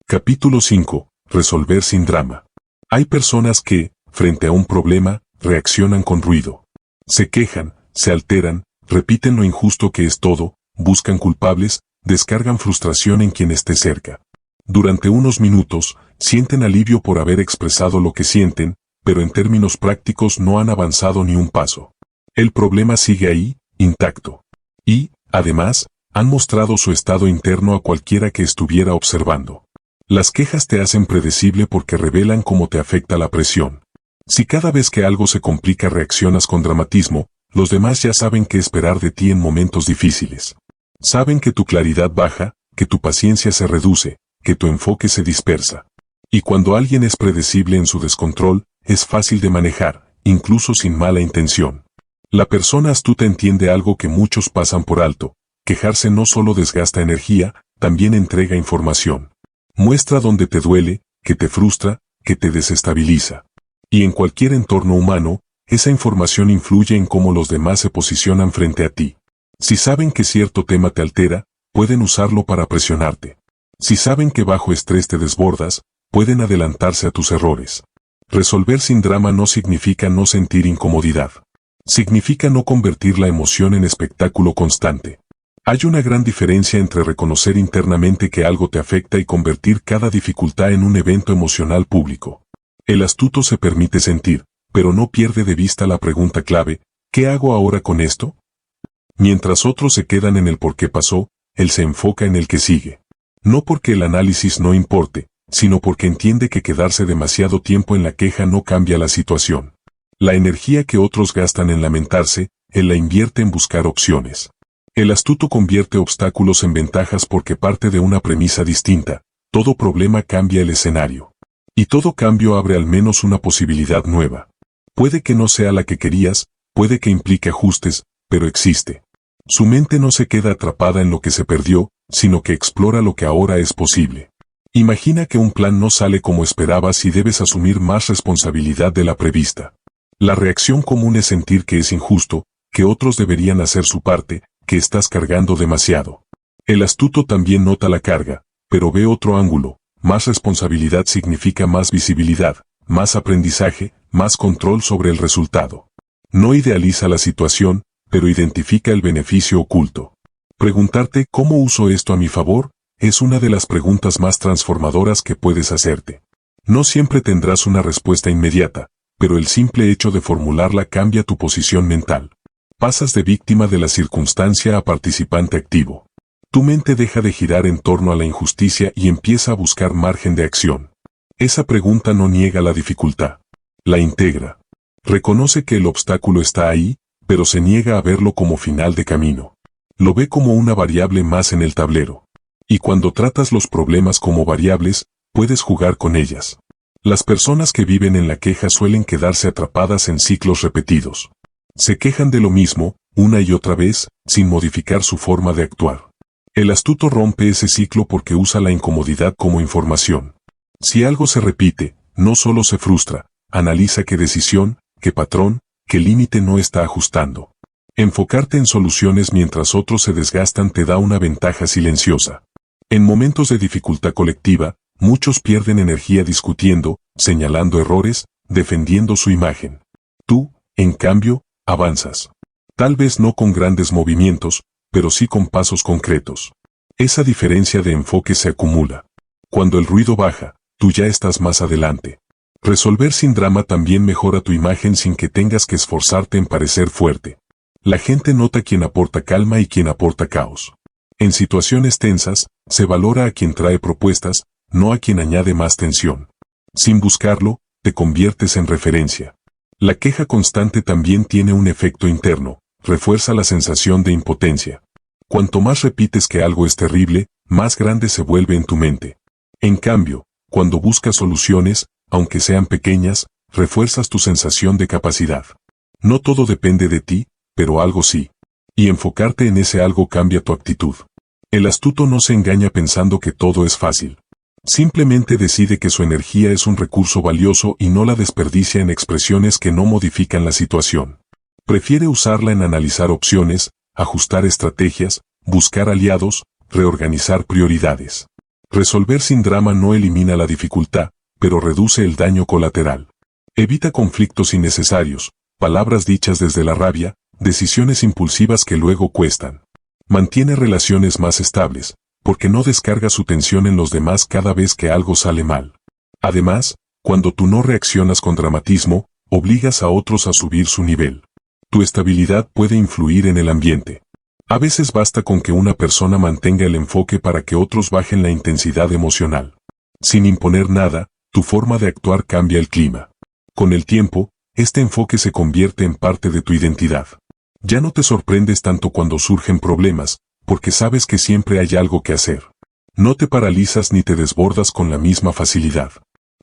Capítulo 5. Resolver sin drama. Hay personas que, frente a un problema, reaccionan con ruido. Se quejan, se alteran, repiten lo injusto que es todo, buscan culpables, descargan frustración en quien esté cerca. Durante unos minutos, sienten alivio por haber expresado lo que sienten, pero en términos prácticos no han avanzado ni un paso. El problema sigue ahí, intacto. Y, además, han mostrado su estado interno a cualquiera que estuviera observando. Las quejas te hacen predecible porque revelan cómo te afecta la presión. Si cada vez que algo se complica reaccionas con dramatismo, los demás ya saben qué esperar de ti en momentos difíciles. Saben que tu claridad baja, que tu paciencia se reduce, que tu enfoque se dispersa. Y cuando alguien es predecible en su descontrol, es fácil de manejar, incluso sin mala intención. La persona astuta entiende algo que muchos pasan por alto. Quejarse no solo desgasta energía, también entrega información. Muestra dónde te duele, que te frustra, que te desestabiliza. Y en cualquier entorno humano, esa información influye en cómo los demás se posicionan frente a ti. Si saben que cierto tema te altera, pueden usarlo para presionarte. Si saben que bajo estrés te desbordas, pueden adelantarse a tus errores. Resolver sin drama no significa no sentir incomodidad. Significa no convertir la emoción en espectáculo constante. Hay una gran diferencia entre reconocer internamente que algo te afecta y convertir cada dificultad en un evento emocional público. El astuto se permite sentir, pero no pierde de vista la pregunta clave: ¿qué hago ahora con esto? Mientras otros se quedan en el por qué pasó, él se enfoca en el que sigue. No porque el análisis no importe, sino porque entiende que quedarse demasiado tiempo en la queja no cambia la situación. La energía que otros gastan en lamentarse, él la invierte en buscar opciones. El astuto convierte obstáculos en ventajas porque parte de una premisa distinta: todo problema cambia el escenario. Y todo cambio abre al menos una posibilidad nueva. Puede que no sea la que querías, puede que implique ajustes, pero existe. Su mente no se queda atrapada en lo que se perdió, sino que explora lo que ahora es posible. Imagina que un plan no sale como esperabas y debes asumir más responsabilidad de la prevista. La reacción común es sentir que es injusto, que otros deberían hacer su parte, que estás cargando demasiado. El astuto también nota la carga, pero ve otro ángulo: más responsabilidad significa más visibilidad, más aprendizaje, más control sobre el resultado. No idealiza la situación, pero identifica el beneficio oculto. Preguntarte ¿cómo uso esto a mi favor? Es una de las preguntas más transformadoras que puedes hacerte. No siempre tendrás una respuesta inmediata, pero el simple hecho de formularla cambia tu posición mental. Pasas de víctima de la circunstancia a participante activo. Tu mente deja de girar en torno a la injusticia y empieza a buscar margen de acción. Esa pregunta no niega la dificultad. La integra. Reconoce que el obstáculo está ahí, pero se niega a verlo como final de camino. Lo ve como una variable más en el tablero. Y cuando tratas los problemas como variables, puedes jugar con ellas. Las personas que viven en la queja suelen quedarse atrapadas en ciclos repetidos. Se quejan de lo mismo, una y otra vez, sin modificar su forma de actuar. El astuto rompe ese ciclo porque usa la incomodidad como información. Si algo se repite, no solo se frustra, analiza qué decisión, qué patrón, qué límite no está ajustando. Enfocarte en soluciones mientras otros se desgastan te da una ventaja silenciosa. En momentos de dificultad colectiva, muchos pierden energía discutiendo, señalando errores, defendiendo su imagen. Tú, en cambio, avanzas. Tal vez no con grandes movimientos, pero sí con pasos concretos. Esa diferencia de enfoque se acumula. Cuando el ruido baja, tú ya estás más adelante. Resolver sin drama también mejora tu imagen sin que tengas que esforzarte en parecer fuerte. La gente nota quién aporta calma y quién aporta caos. En situaciones tensas, se valora a quien trae propuestas, no a quien añade más tensión. Sin buscarlo, te conviertes en referencia. La queja constante también tiene un efecto interno: refuerza la sensación de impotencia. Cuanto más repites que algo es terrible, más grande se vuelve en tu mente. En cambio, cuando buscas soluciones, aunque sean pequeñas, refuerzas tu sensación de capacidad. No todo depende de ti, pero algo sí. Y enfocarte en ese algo cambia tu actitud. El astuto no se engaña pensando que todo es fácil. Simplemente decide que su energía es un recurso valioso y no la desperdicia en expresiones que no modifican la situación. Prefiere usarla en analizar opciones, ajustar estrategias, buscar aliados, reorganizar prioridades. Resolver sin drama no elimina la dificultad, pero reduce el daño colateral. Evita conflictos innecesarios, palabras dichas desde la rabia, decisiones impulsivas que luego cuestan. Mantiene relaciones más estables, porque no descarga su tensión en los demás cada vez que algo sale mal. Además, cuando tú no reaccionas con dramatismo, obligas a otros a subir su nivel. Tu estabilidad puede influir en el ambiente. A veces basta con que una persona mantenga el enfoque para que otros bajen la intensidad emocional. Sin imponer nada, tu forma de actuar cambia el clima. Con el tiempo, este enfoque se convierte en parte de tu identidad. Ya no te sorprendes tanto cuando surgen problemas, porque sabes que siempre hay algo que hacer. No te paralizas ni te desbordas con la misma facilidad.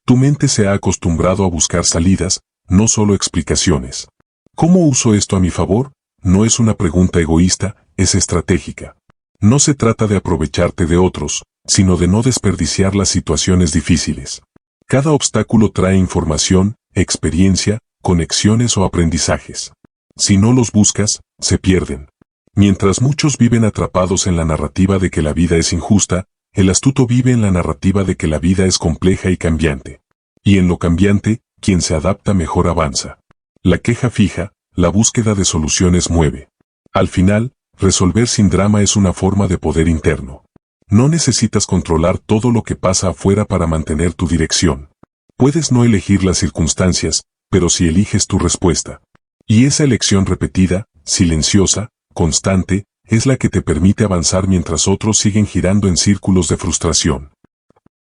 Tu mente se ha acostumbrado a buscar salidas, no solo explicaciones. ¿Cómo uso esto a mi favor? No es una pregunta egoísta, es estratégica. No se trata de aprovecharte de otros, sino de no desperdiciar las situaciones difíciles. Cada obstáculo trae información, experiencia, conexiones o aprendizajes. Si no los buscas, se pierden. Mientras muchos viven atrapados en la narrativa de que la vida es injusta, el astuto vive en la narrativa de que la vida es compleja y cambiante. Y en lo cambiante, quien se adapta mejor avanza. La queja fija, la búsqueda de soluciones mueve. Al final, resolver sin drama es una forma de poder interno. No necesitas controlar todo lo que pasa afuera para mantener tu dirección. Puedes no elegir las circunstancias, pero si eliges tu respuesta. Y esa elección repetida, silenciosa, constante, es la que te permite avanzar mientras otros siguen girando en círculos de frustración.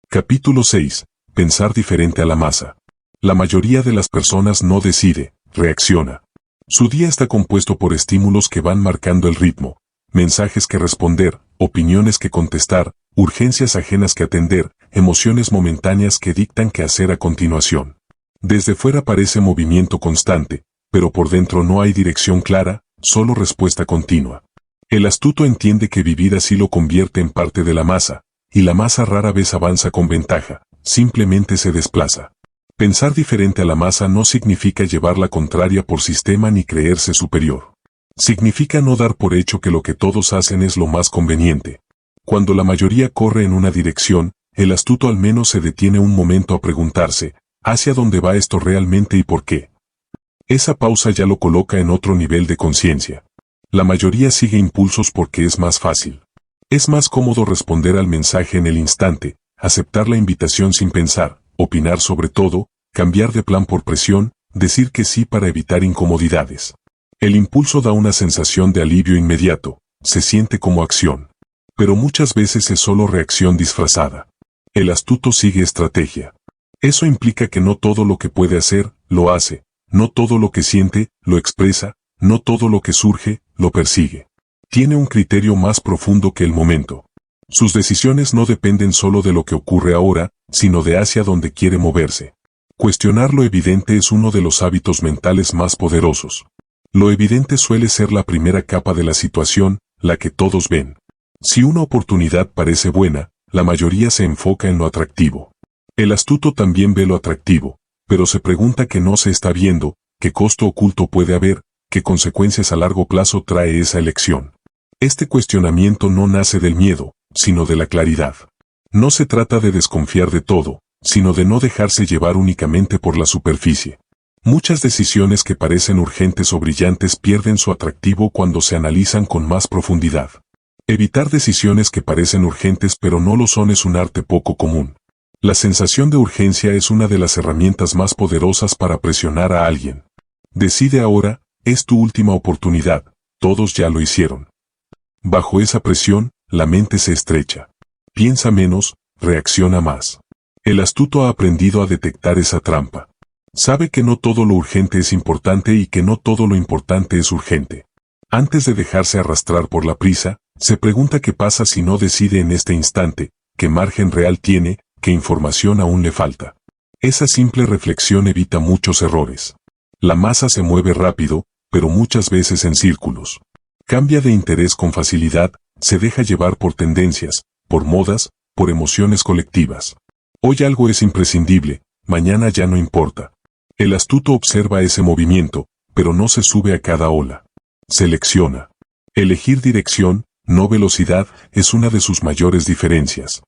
Capítulo 6. Pensar diferente a la masa. La mayoría de las personas no decide, reacciona. Su día está compuesto por estímulos que van marcando el ritmo, mensajes que responder, opiniones que contestar, urgencias ajenas que atender, emociones momentáneas que dictan qué hacer a continuación. Desde fuera parece movimiento constante, pero por dentro no hay dirección clara, solo respuesta continua. El astuto entiende que vivir así lo convierte en parte de la masa, y la masa rara vez avanza con ventaja, simplemente se desplaza. Pensar diferente a la masa no significa llevar la contraria por sistema ni creerse superior. Significa no dar por hecho que lo que todos hacen es lo más conveniente. Cuando la mayoría corre en una dirección, el astuto al menos se detiene un momento a preguntarse, ¿hacia dónde va esto realmente y por qué? Esa pausa ya lo coloca en otro nivel de conciencia. La mayoría sigue impulsos porque es más fácil. Es más cómodo responder al mensaje en el instante, aceptar la invitación sin pensar, opinar sobre todo, cambiar de plan por presión, decir que sí para evitar incomodidades. El impulso da una sensación de alivio inmediato, se siente como acción. Pero muchas veces es solo reacción disfrazada. El astuto sigue estrategia. Eso implica que no todo lo que puede hacer, lo hace, no todo lo que siente, lo expresa, no todo lo que surge, lo persigue. Tiene un criterio más profundo que el momento. Sus decisiones no dependen solo de lo que ocurre ahora, sino de hacia dónde quiere moverse. Cuestionar lo evidente es uno de los hábitos mentales más poderosos. Lo evidente suele ser la primera capa de la situación, la que todos ven. Si una oportunidad parece buena, la mayoría se enfoca en lo atractivo. El astuto también ve lo atractivo, pero se pregunta qué no se está viendo, qué costo oculto puede haber, qué consecuencias a largo plazo trae esa elección. Este cuestionamiento no nace del miedo, sino de la claridad. No se trata de desconfiar de todo, sino de no dejarse llevar únicamente por la superficie. Muchas decisiones que parecen urgentes o brillantes pierden su atractivo cuando se analizan con más profundidad. Evitar decisiones que parecen urgentes pero no lo son es un arte poco común. La sensación de urgencia es una de las herramientas más poderosas para presionar a alguien. Decide ahora, es tu última oportunidad, todos ya lo hicieron. Bajo esa presión, la mente se estrecha. Piensa menos, reacciona más. El astuto ha aprendido a detectar esa trampa. Sabe que no todo lo urgente es importante y que no todo lo importante es urgente. Antes de dejarse arrastrar por la prisa, se pregunta qué pasa si no decide en este instante, qué margen real tiene, qué información aún le falta. Esa simple reflexión evita muchos errores. La masa se mueve rápido, pero muchas veces en círculos. Cambia de interés con facilidad, se deja llevar por tendencias, por modas, por emociones colectivas. Hoy algo es imprescindible, mañana ya no importa. El astuto observa ese movimiento, pero no se sube a cada ola. Selecciona. Elegir dirección, no velocidad, es una de sus mayores diferencias.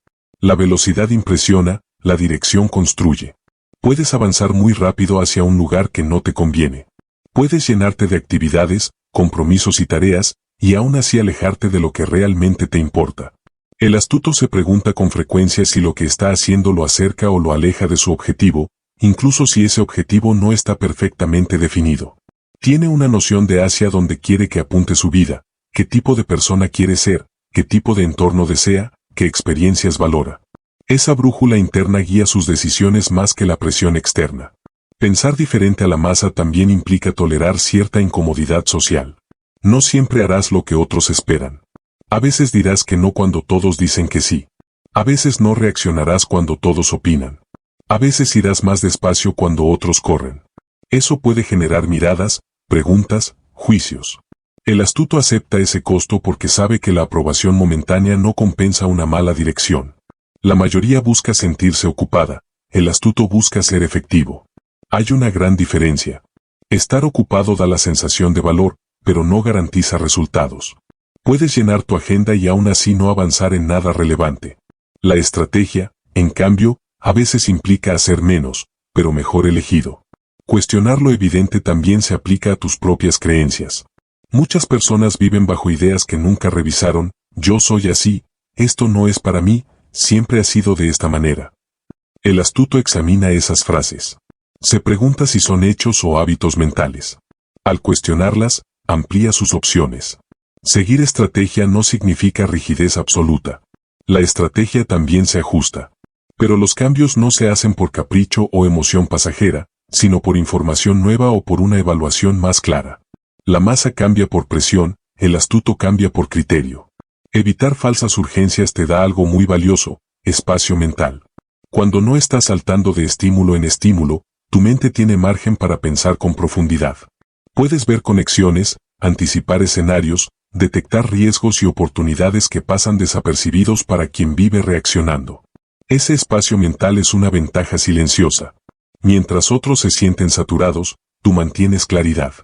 La velocidad impresiona, la dirección construye. Puedes avanzar muy rápido hacia un lugar que no te conviene. Puedes llenarte de actividades, compromisos y tareas, y aún así alejarte de lo que realmente te importa. El astuto se pregunta con frecuencia si lo que está haciendo lo acerca o lo aleja de su objetivo, incluso si ese objetivo no está perfectamente definido. Tiene una noción de hacia dónde quiere que apunte su vida, qué tipo de persona quiere ser, qué tipo de entorno desea, qué experiencias valora. Esa brújula interna guía sus decisiones más que la presión externa. Pensar diferente a la masa también implica tolerar cierta incomodidad social. No siempre harás lo que otros esperan. A veces dirás que no cuando todos dicen que sí. A veces no reaccionarás cuando todos opinan. A veces irás más despacio cuando otros corren. Eso puede generar miradas, preguntas, juicios. El astuto acepta ese costo porque sabe que la aprobación momentánea no compensa una mala dirección. La mayoría busca sentirse ocupada, el astuto busca ser efectivo. Hay una gran diferencia. Estar ocupado da la sensación de valor, pero no garantiza resultados. Puedes llenar tu agenda y aún así no avanzar en nada relevante. La estrategia, en cambio, a veces implica hacer menos, pero mejor elegido. Cuestionar lo evidente también se aplica a tus propias creencias. Muchas personas viven bajo ideas que nunca revisaron, yo soy así, esto no es para mí, siempre ha sido de esta manera. El astuto examina esas frases. Se pregunta si son hechos o hábitos mentales. Al cuestionarlas, amplía sus opciones. Seguir estrategia no significa rigidez absoluta. La estrategia también se ajusta. Pero los cambios no se hacen por capricho o emoción pasajera, sino por información nueva o por una evaluación más clara. La masa cambia por presión, el astuto cambia por criterio. Evitar falsas urgencias te da algo muy valioso, espacio mental. Cuando no estás saltando de estímulo en estímulo, tu mente tiene margen para pensar con profundidad. Puedes ver conexiones, anticipar escenarios, detectar riesgos y oportunidades que pasan desapercibidos para quien vive reaccionando. Ese espacio mental es una ventaja silenciosa. Mientras otros se sienten saturados, tú mantienes claridad.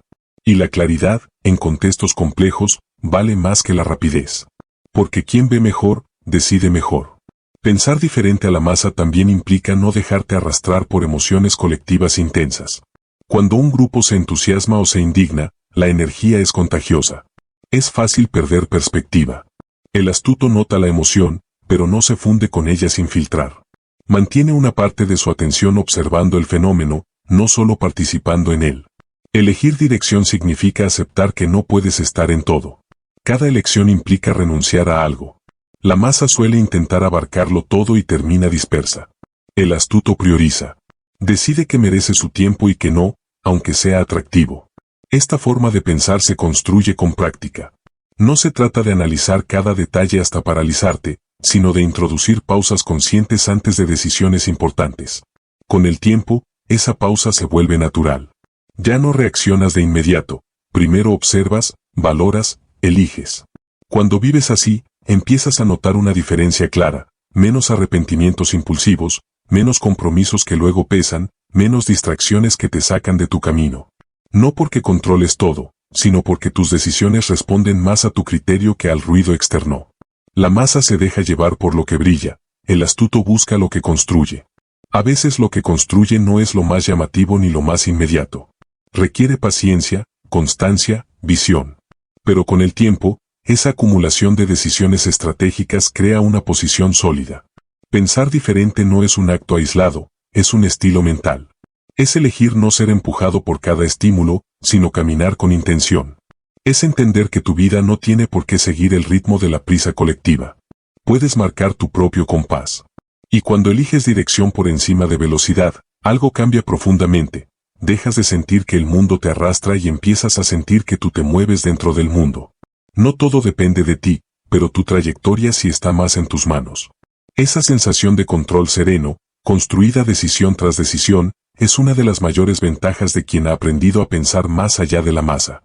Y la claridad, en contextos complejos, vale más que la rapidez. Porque quien ve mejor, decide mejor. Pensar diferente a la masa también implica no dejarte arrastrar por emociones colectivas intensas. Cuando un grupo se entusiasma o se indigna, la energía es contagiosa. Es fácil perder perspectiva. El astuto nota la emoción, pero no se funde con ella sin filtrar. Mantiene una parte de su atención observando el fenómeno, no solo participando en él. Elegir dirección significa aceptar que no puedes estar en todo. Cada elección implica renunciar a algo. La masa suele intentar abarcarlo todo y termina dispersa. El astuto prioriza. Decide que merece su tiempo y que no, aunque sea atractivo. Esta forma de pensar se construye con práctica. No se trata de analizar cada detalle hasta paralizarte, sino de introducir pausas conscientes antes de decisiones importantes. Con el tiempo, esa pausa se vuelve natural. Ya no reaccionas de inmediato, primero observas, valoras, eliges. Cuando vives así, empiezas a notar una diferencia clara, menos arrepentimientos impulsivos, menos compromisos que luego pesan, menos distracciones que te sacan de tu camino. No porque controles todo, sino porque tus decisiones responden más a tu criterio que al ruido externo. La masa se deja llevar por lo que brilla, el astuto busca lo que construye. A veces lo que construye no es lo más llamativo ni lo más inmediato. Requiere paciencia, constancia, visión. Pero con el tiempo, esa acumulación de decisiones estratégicas crea una posición sólida. Pensar diferente no es un acto aislado, es un estilo mental. Es elegir no ser empujado por cada estímulo, sino caminar con intención. Es entender que tu vida no tiene por qué seguir el ritmo de la prisa colectiva. Puedes marcar tu propio compás. Y cuando eliges dirección por encima de velocidad, algo cambia profundamente. Dejas de sentir que el mundo te arrastra y empiezas a sentir que tú te mueves dentro del mundo. No todo depende de ti, pero tu trayectoria sí está más en tus manos. Esa sensación de control sereno, construida decisión tras decisión, es una de las mayores ventajas de quien ha aprendido a pensar más allá de la masa.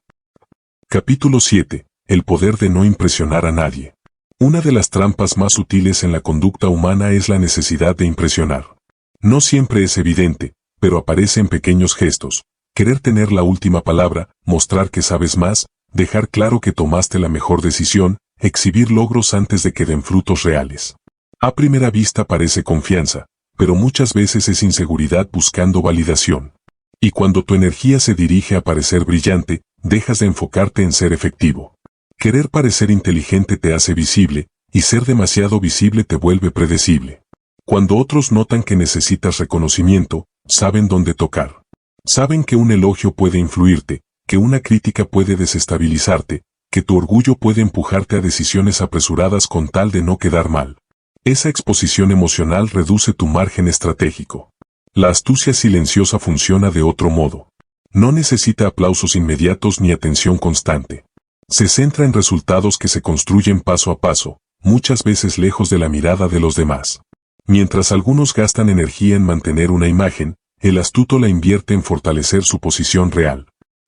Capítulo 7. El poder de no impresionar a nadie. Una de las trampas más sutiles en la conducta humana es la necesidad de impresionar. No siempre es evidente, pero aparece en pequeños gestos. Querer tener la última palabra, mostrar que sabes más, dejar claro que tomaste la mejor decisión, exhibir logros antes de que den frutos reales. A primera vista parece confianza, pero muchas veces es inseguridad buscando validación. Y cuando tu energía se dirige a parecer brillante, dejas de enfocarte en ser efectivo. Querer parecer inteligente te hace visible, y ser demasiado visible te vuelve predecible. Cuando otros notan que necesitas reconocimiento, saben dónde tocar. Saben que un elogio puede influirte, que una crítica puede desestabilizarte, que tu orgullo puede empujarte a decisiones apresuradas con tal de no quedar mal. Esa exposición emocional reduce tu margen estratégico. La astucia silenciosa funciona de otro modo. No necesita aplausos inmediatos ni atención constante. Se centra en resultados que se construyen paso a paso, muchas veces lejos de la mirada de los demás. Mientras algunos gastan energía en mantener una imagen, el astuto la invierte en fortalecer su posición real.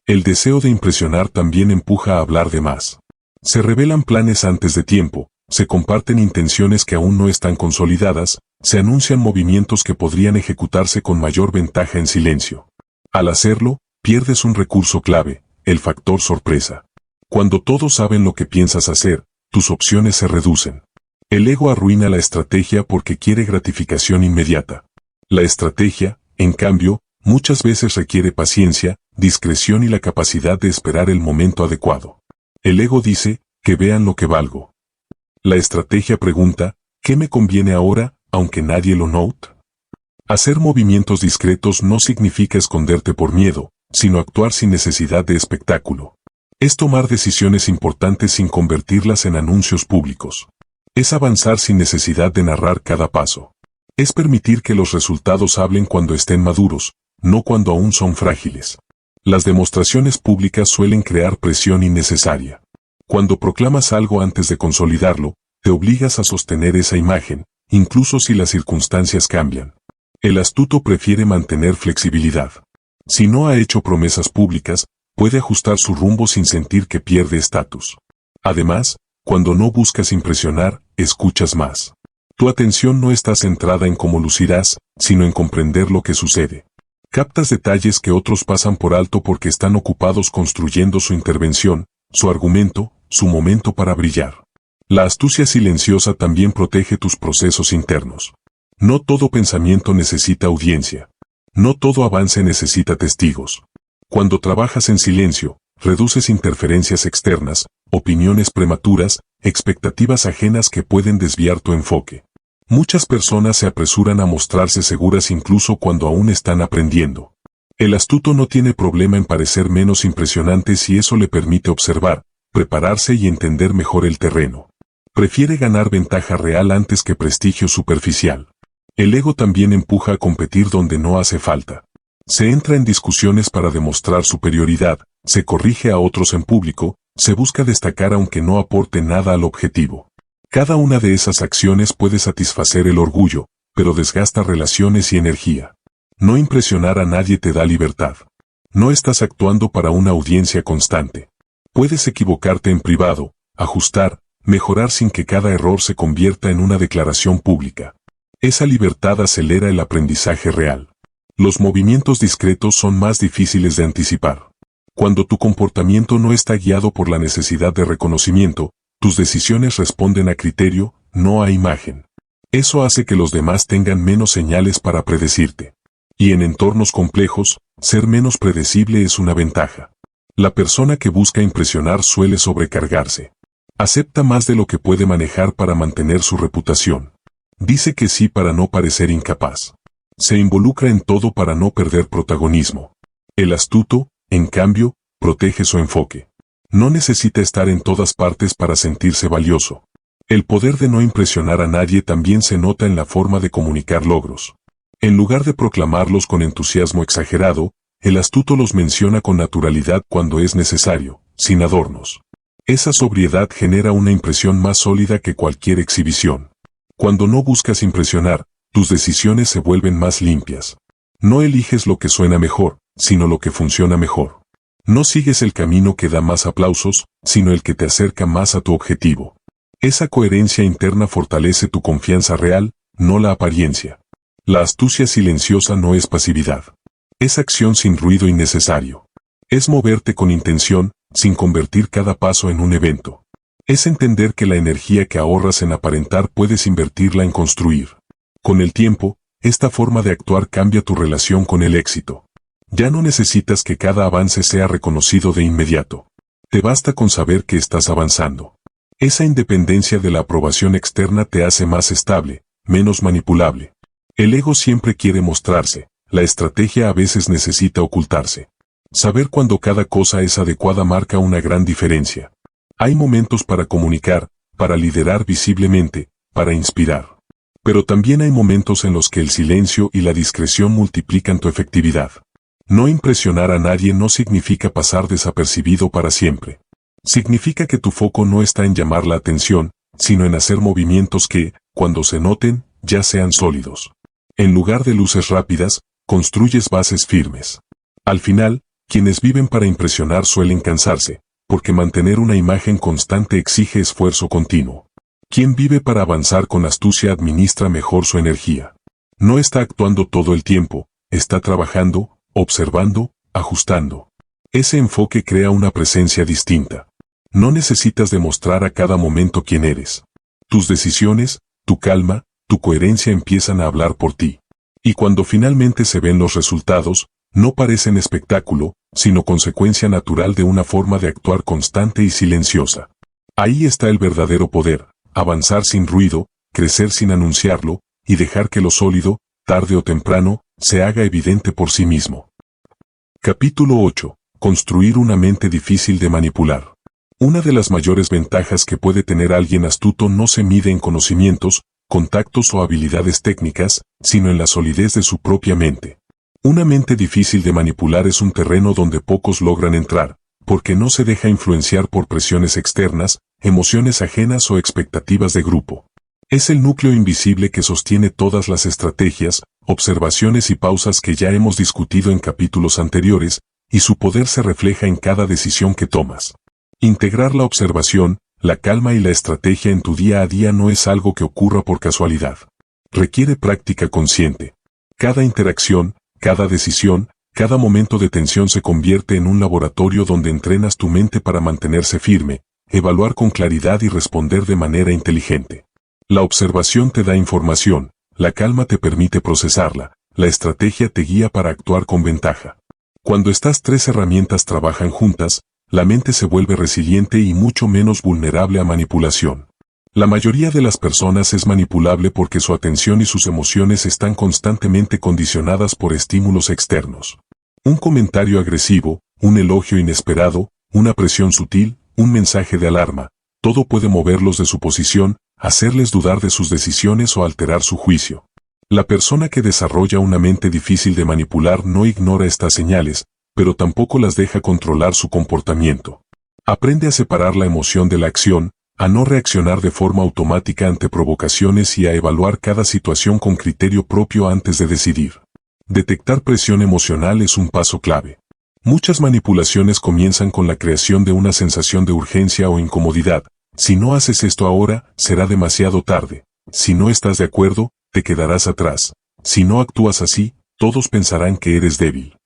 El deseo de impresionar también empuja a hablar de más. Se revelan planes antes de tiempo, se comparten intenciones que aún no están consolidadas, se anuncian movimientos que podrían ejecutarse con mayor ventaja en silencio. Al hacerlo, pierdes un recurso clave, el factor sorpresa. Cuando todos saben lo que piensas hacer, tus opciones se reducen. El ego arruina la estrategia porque quiere gratificación inmediata. La estrategia, en cambio, muchas veces requiere paciencia, discreción y la capacidad de esperar el momento adecuado. El ego dice, que vean lo que valgo. La estrategia pregunta, ¿qué me conviene ahora, aunque nadie lo note? Hacer movimientos discretos no significa esconderte por miedo, sino actuar sin necesidad de espectáculo. Es tomar decisiones importantes sin convertirlas en anuncios públicos. Es avanzar sin necesidad de narrar cada paso. Es permitir que los resultados hablen cuando estén maduros, no cuando aún son frágiles. Las demostraciones públicas suelen crear presión innecesaria. Cuando proclamas algo antes de consolidarlo, te obligas a sostener esa imagen, incluso si las circunstancias cambian. El astuto prefiere mantener flexibilidad. Si no ha hecho promesas públicas, puede ajustar su rumbo sin sentir que pierde estatus. Además, cuando no buscas impresionar, escuchas más. Tu atención no está centrada en cómo lucirás, sino en comprender lo que sucede. Captas detalles que otros pasan por alto porque están ocupados construyendo su intervención, su argumento, su momento para brillar. La astucia silenciosa también protege tus procesos internos. No todo pensamiento necesita audiencia. No todo avance necesita testigos. Cuando trabajas en silencio, reduces interferencias externas, opiniones prematuras, expectativas ajenas que pueden desviar tu enfoque. Muchas personas se apresuran a mostrarse seguras incluso cuando aún están aprendiendo. El astuto no tiene problema en parecer menos impresionante si eso le permite observar, prepararse y entender mejor el terreno. Prefiere ganar ventaja real antes que prestigio superficial. El ego también empuja a competir donde no hace falta. Se entra en discusiones para demostrar superioridad, se corrige a otros en público, se busca destacar aunque no aporte nada al objetivo. Cada una de esas acciones puede satisfacer el orgullo, pero desgasta relaciones y energía. No impresionar a nadie te da libertad. No estás actuando para una audiencia constante. Puedes equivocarte en privado, ajustar, mejorar sin que cada error se convierta en una declaración pública. Esa libertad acelera el aprendizaje real. Los movimientos discretos son más difíciles de anticipar. Cuando tu comportamiento no está guiado por la necesidad de reconocimiento, tus decisiones responden a criterio, no a imagen. Eso hace que los demás tengan menos señales para predecirte. Y en entornos complejos, ser menos predecible es una ventaja. La persona que busca impresionar suele sobrecargarse. Acepta más de lo que puede manejar para mantener su reputación. Dice que sí para no parecer incapaz. Se involucra en todo para no perder protagonismo. El astuto, en cambio, protege su enfoque. No necesita estar en todas partes para sentirse valioso. El poder de no impresionar a nadie también se nota en la forma de comunicar logros. En lugar de proclamarlos con entusiasmo exagerado, el astuto los menciona con naturalidad cuando es necesario, sin adornos. Esa sobriedad genera una impresión más sólida que cualquier exhibición. Cuando no buscas impresionar, tus decisiones se vuelven más limpias. No eliges lo que suena mejor, sino lo que funciona mejor. No sigues el camino que da más aplausos, sino el que te acerca más a tu objetivo. Esa coherencia interna fortalece tu confianza real, no la apariencia. La astucia silenciosa no es pasividad. Es acción sin ruido innecesario. Es moverte con intención, sin convertir cada paso en un evento. Es entender que la energía que ahorras en aparentar puedes invertirla en construir. Con el tiempo, esta forma de actuar cambia tu relación con el éxito. Ya no necesitas que cada avance sea reconocido de inmediato. Te basta con saber que estás avanzando. Esa independencia de la aprobación externa te hace más estable, menos manipulable. El ego siempre quiere mostrarse, la estrategia a veces necesita ocultarse. Saber cuándo cada cosa es adecuada marca una gran diferencia. Hay momentos para comunicar, para liderar visiblemente, para inspirar. Pero también hay momentos en los que el silencio y la discreción multiplican tu efectividad. No impresionar a nadie no significa pasar desapercibido para siempre. Significa que tu foco no está en llamar la atención, sino en hacer movimientos que, cuando se noten, ya sean sólidos. En lugar de luces rápidas, construyes bases firmes. Al final, quienes viven para impresionar suelen cansarse, porque mantener una imagen constante exige esfuerzo continuo. Quien vive para avanzar con astucia administra mejor su energía. No está actuando todo el tiempo, está trabajando, observando, ajustando. Ese enfoque crea una presencia distinta. No necesitas demostrar a cada momento quién eres. Tus decisiones, tu calma, tu coherencia empiezan a hablar por ti. Y cuando finalmente se ven los resultados, no parecen espectáculo, sino consecuencia natural de una forma de actuar constante y silenciosa. Ahí está el verdadero poder, avanzar sin ruido, crecer sin anunciarlo, y dejar que lo sólido, tarde o temprano, se haga evidente por sí mismo. Capítulo 8. Construir una mente difícil de manipular. Una de las mayores ventajas que puede tener alguien astuto no se mide en conocimientos, contactos o habilidades técnicas, sino en la solidez de su propia mente. Una mente difícil de manipular es un terreno donde pocos logran entrar, porque no se deja influenciar por presiones externas, emociones ajenas o expectativas de grupo. Es el núcleo invisible que sostiene todas las estrategias, observaciones y pausas que ya hemos discutido en capítulos anteriores, y su poder se refleja en cada decisión que tomas. Integrar la observación, la calma y la estrategia en tu día a día no es algo que ocurra por casualidad. Requiere práctica consciente. Cada interacción, cada decisión, cada momento de tensión se convierte en un laboratorio donde entrenas tu mente para mantenerse firme, evaluar con claridad y responder de manera inteligente. La observación te da información, la calma te permite procesarla, la estrategia te guía para actuar con ventaja. Cuando estas tres herramientas trabajan juntas, la mente se vuelve resiliente y mucho menos vulnerable a manipulación. La mayoría de las personas es manipulable porque su atención y sus emociones están constantemente condicionadas por estímulos externos. Un comentario agresivo, un elogio inesperado, una presión sutil, un mensaje de alarma, todo puede moverlos de su posición, hacerles dudar de sus decisiones o alterar su juicio. La persona que desarrolla una mente difícil de manipular no ignora estas señales, pero tampoco las deja controlar su comportamiento. Aprende a separar la emoción de la acción, a no reaccionar de forma automática ante provocaciones y a evaluar cada situación con criterio propio antes de decidir. Detectar presión emocional es un paso clave. Muchas manipulaciones comienzan con la creación de una sensación de urgencia o incomodidad. Si no haces esto ahora, será demasiado tarde. Si no estás de acuerdo, te quedarás atrás. Si no actúas así, todos pensarán que eres débil.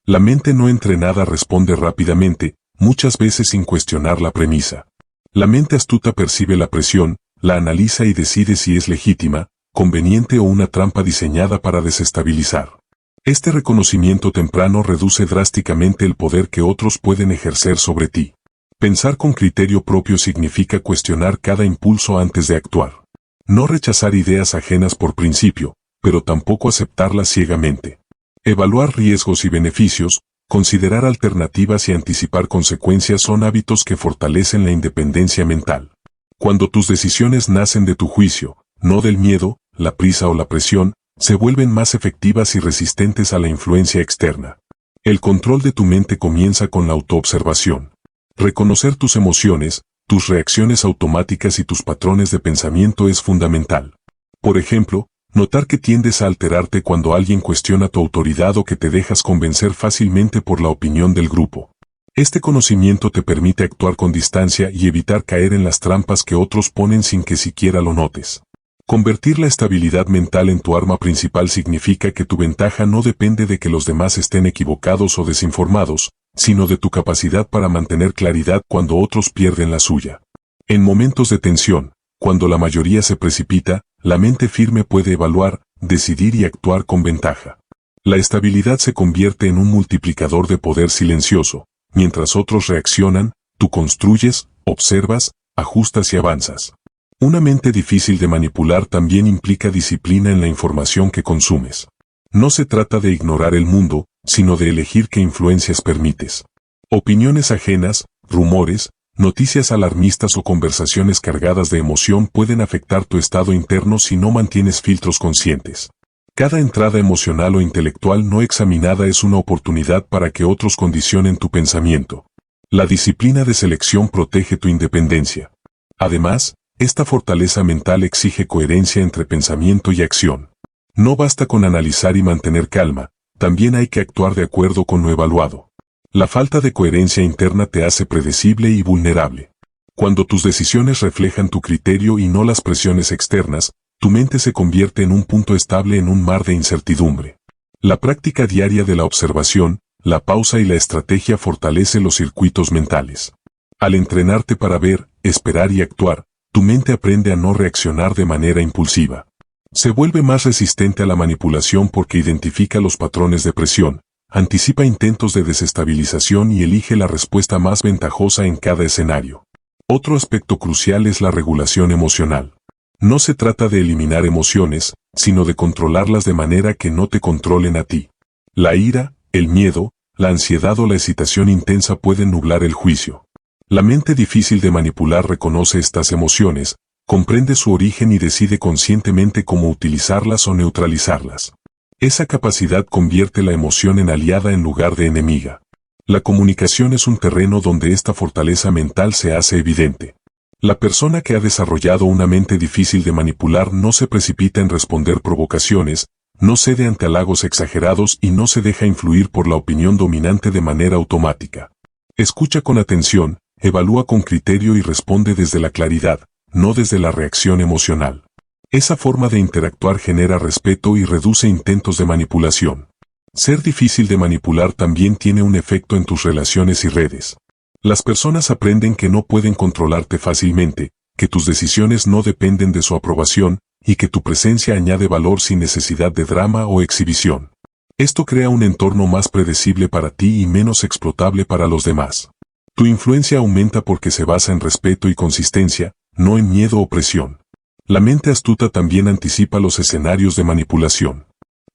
La mente no entrenada responde rápidamente, muchas veces sin cuestionar la premisa. La mente astuta percibe la presión, la analiza y decide si es legítima, conveniente o una trampa diseñada para desestabilizar. Este reconocimiento temprano reduce drásticamente el poder que otros pueden ejercer sobre ti. Pensar con criterio propio significa cuestionar cada impulso antes de actuar. No rechazar ideas ajenas por principio, pero tampoco aceptarlas ciegamente. Evaluar riesgos y beneficios, considerar alternativas y anticipar consecuencias son hábitos que fortalecen la independencia mental. Cuando tus decisiones nacen de tu juicio, no del miedo, la prisa o la presión, se vuelven más efectivas y resistentes a la influencia externa. El control de tu mente comienza con la autoobservación. Reconocer tus emociones, tus reacciones automáticas y tus patrones de pensamiento es fundamental. Por ejemplo, notar que tiendes a alterarte cuando alguien cuestiona tu autoridad o que te dejas convencer fácilmente por la opinión del grupo. Este conocimiento te permite actuar con distancia y evitar caer en las trampas que otros ponen sin que siquiera lo notes. Convertir la estabilidad mental en tu arma principal significa que tu ventaja no depende de que los demás estén equivocados o desinformados, sino de tu capacidad para mantener claridad cuando otros pierden la suya. En momentos de tensión, cuando la mayoría se precipita, la mente firme puede evaluar, decidir y actuar con ventaja. La estabilidad se convierte en un multiplicador de poder silencioso. Mientras otros reaccionan, tú construyes, observas, ajustas y avanzas. Una mente difícil de manipular también implica disciplina en la información que consumes. No se trata de ignorar el mundo, sino de elegir qué influencias permites. Opiniones ajenas, rumores, noticias alarmistas o conversaciones cargadas de emoción pueden afectar tu estado interno si no mantienes filtros conscientes. Cada entrada emocional o intelectual no examinada es una oportunidad para que otros condicionen tu pensamiento. La disciplina de selección protege tu independencia. Además, esta fortaleza mental exige coherencia entre pensamiento y acción. No basta con analizar y mantener calma, también hay que actuar de acuerdo con lo evaluado. La falta de coherencia interna te hace predecible y vulnerable. Cuando tus decisiones reflejan tu criterio y no las presiones externas, tu mente se convierte en un punto estable en un mar de incertidumbre. La práctica diaria de la observación, la pausa y la estrategia fortalece los circuitos mentales. Al entrenarte para ver, esperar y actuar, tu mente aprende a no reaccionar de manera impulsiva. Se vuelve más resistente a la manipulación porque identifica los patrones de presión, anticipa intentos de desestabilización y elige la respuesta más ventajosa en cada escenario. Otro aspecto crucial es la regulación emocional. No se trata de eliminar emociones, sino de controlarlas de manera que no te controlen a ti. La ira, el miedo, la ansiedad o la excitación intensa pueden nublar el juicio. La mente difícil de manipular reconoce estas emociones, comprende su origen y decide conscientemente cómo utilizarlas o neutralizarlas. Esa capacidad convierte la emoción en aliada en lugar de enemiga. La comunicación es un terreno donde esta fortaleza mental se hace evidente. La persona que ha desarrollado una mente difícil de manipular no se precipita en responder provocaciones, no cede ante halagos exagerados y no se deja influir por la opinión dominante de manera automática. Escucha con atención, evalúa con criterio y responde desde la claridad, no desde la reacción emocional. Esa forma de interactuar genera respeto y reduce intentos de manipulación. Ser difícil de manipular también tiene un efecto en tus relaciones y redes. Las personas aprenden que no pueden controlarte fácilmente, que tus decisiones no dependen de su aprobación, y que tu presencia añade valor sin necesidad de drama o exhibición. Esto crea un entorno más predecible para ti y menos explotable para los demás. Tu influencia aumenta porque se basa en respeto y consistencia, no en miedo o presión. La mente astuta también anticipa los escenarios de manipulación.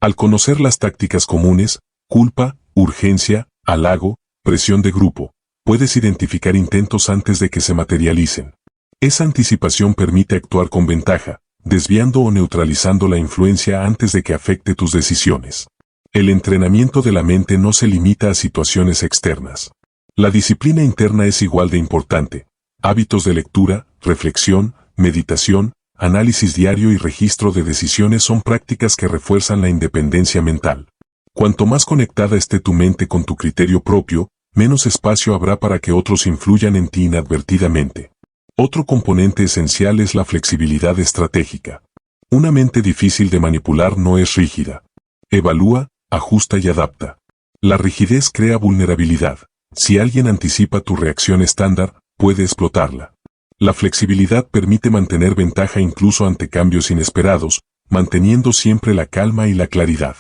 Al conocer las tácticas comunes, culpa, urgencia, halago, presión de grupo, puedes identificar intentos antes de que se materialicen. Esa anticipación permite actuar con ventaja, desviando o neutralizando la influencia antes de que afecte tus decisiones. El entrenamiento de la mente no se limita a situaciones externas. La disciplina interna es igual de importante. Hábitos de lectura, reflexión, meditación, análisis diario y registro de decisiones son prácticas que refuerzan la independencia mental. Cuanto más conectada esté tu mente con tu criterio propio, menos espacio habrá para que otros influyan en ti inadvertidamente. Otro componente esencial es la flexibilidad estratégica. Una mente difícil de manipular no es rígida. Evalúa, ajusta y adapta. La rigidez crea vulnerabilidad. Si alguien anticipa tu reacción estándar, puede explotarla. La flexibilidad permite mantener ventaja incluso ante cambios inesperados, manteniendo siempre la calma y la claridad.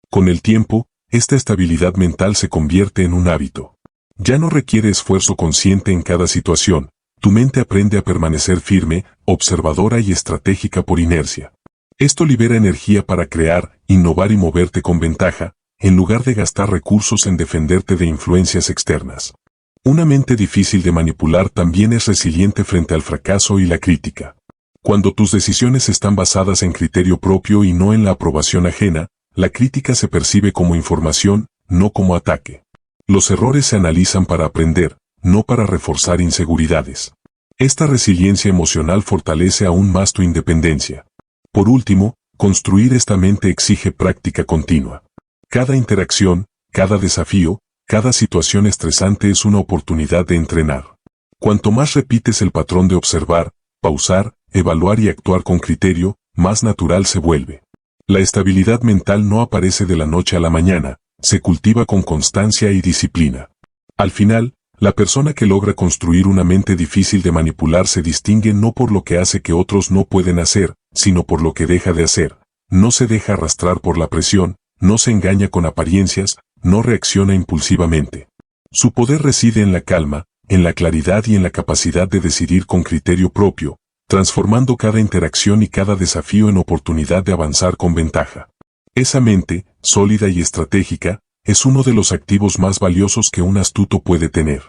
Con el tiempo, esta estabilidad mental se convierte en un hábito. Ya no requiere esfuerzo consciente en cada situación, tu mente aprende a permanecer firme, observadora y estratégica por inercia. Esto libera energía para crear, innovar y moverte con ventaja, en lugar de gastar recursos en defenderte de influencias externas. Una mente difícil de manipular también es resiliente frente al fracaso y la crítica. Cuando tus decisiones están basadas en criterio propio y no en la aprobación ajena, la crítica se percibe como información, no como ataque. Los errores se analizan para aprender, no para reforzar inseguridades. Esta resiliencia emocional fortalece aún más tu independencia. Por último, construir esta mente exige práctica continua. Cada interacción, cada desafío, cada situación estresante es una oportunidad de entrenar. Cuanto más repites el patrón de observar, pausar, evaluar y actuar con criterio, más natural se vuelve. La estabilidad mental no aparece de la noche a la mañana, se cultiva con constancia y disciplina. Al final, la persona que logra construir una mente difícil de manipular se distingue no por lo que hace que otros no pueden hacer, sino por lo que deja de hacer. No se deja arrastrar por la presión, no se engaña con apariencias, no reacciona impulsivamente. Su poder reside en la calma, en la claridad y en la capacidad de decidir con criterio propio, transformando cada interacción y cada desafío en oportunidad de avanzar con ventaja. Esa mente, sólida y estratégica, es uno de los activos más valiosos que un astuto puede tener.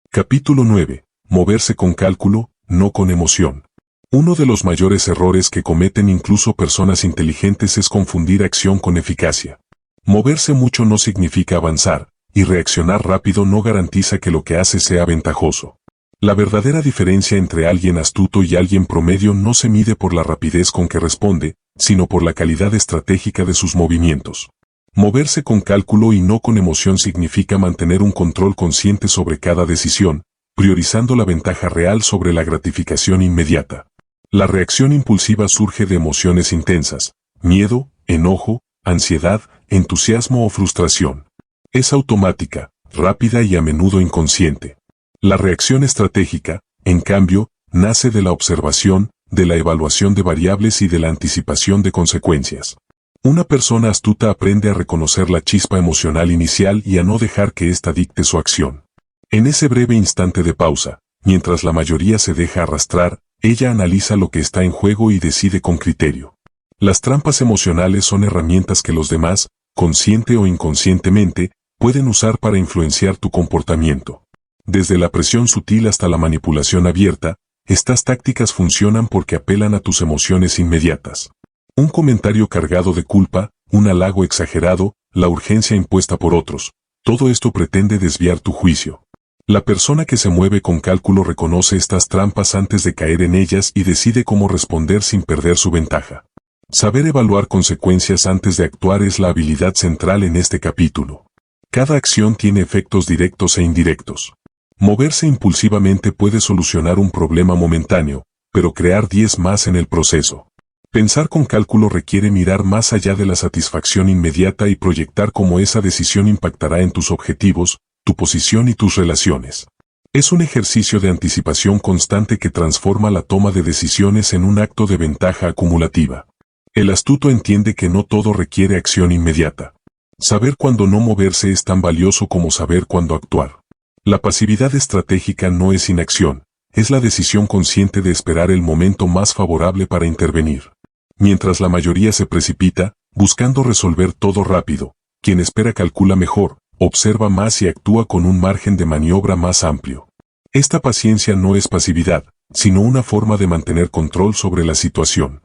Capítulo 9. Moverse con cálculo, no con emoción. Uno de los mayores errores que cometen incluso personas inteligentes es confundir acción con eficacia. Moverse mucho no significa avanzar, y reaccionar rápido no garantiza que lo que hace sea ventajoso. La verdadera diferencia entre alguien astuto y alguien promedio no se mide por la rapidez con que responde, sino por la calidad estratégica de sus movimientos. Moverse con cálculo y no con emoción significa mantener un control consciente sobre cada decisión, priorizando la ventaja real sobre la gratificación inmediata. La reacción impulsiva surge de emociones intensas, miedo, enojo, ansiedad, entusiasmo o frustración. Es automática, rápida y a menudo inconsciente. La reacción estratégica, en cambio, nace de la observación, de la evaluación de variables y de la anticipación de consecuencias. Una persona astuta aprende a reconocer la chispa emocional inicial y a no dejar que ésta dicte su acción. En ese breve instante de pausa, mientras la mayoría se deja arrastrar, ella analiza lo que está en juego y decide con criterio. Las trampas emocionales son herramientas que los demás, consciente o inconscientemente, pueden usar para influenciar tu comportamiento. Desde la presión sutil hasta la manipulación abierta, estas tácticas funcionan porque apelan a tus emociones inmediatas. Un comentario cargado de culpa, un halago exagerado, la urgencia impuesta por otros, todo esto pretende desviar tu juicio. La persona que se mueve con cálculo reconoce estas trampas antes de caer en ellas y decide cómo responder sin perder su ventaja. Saber evaluar consecuencias antes de actuar es la habilidad central en este capítulo. Cada acción tiene efectos directos e indirectos. Moverse impulsivamente puede solucionar un problema momentáneo, pero crear 10 más en el proceso. Pensar con cálculo requiere mirar más allá de la satisfacción inmediata y proyectar cómo esa decisión impactará en tus objetivos, tu posición y tus relaciones. Es un ejercicio de anticipación constante que transforma la toma de decisiones en un acto de ventaja acumulativa. El astuto entiende que no todo requiere acción inmediata. Saber cuándo no moverse es tan valioso como saber cuándo actuar. La pasividad estratégica no es inacción, es la decisión consciente de esperar el momento más favorable para intervenir. Mientras la mayoría se precipita, buscando resolver todo rápido, quien espera calcula mejor, observa más y actúa con un margen de maniobra más amplio. Esta paciencia no es pasividad, sino una forma de mantener control sobre la situación.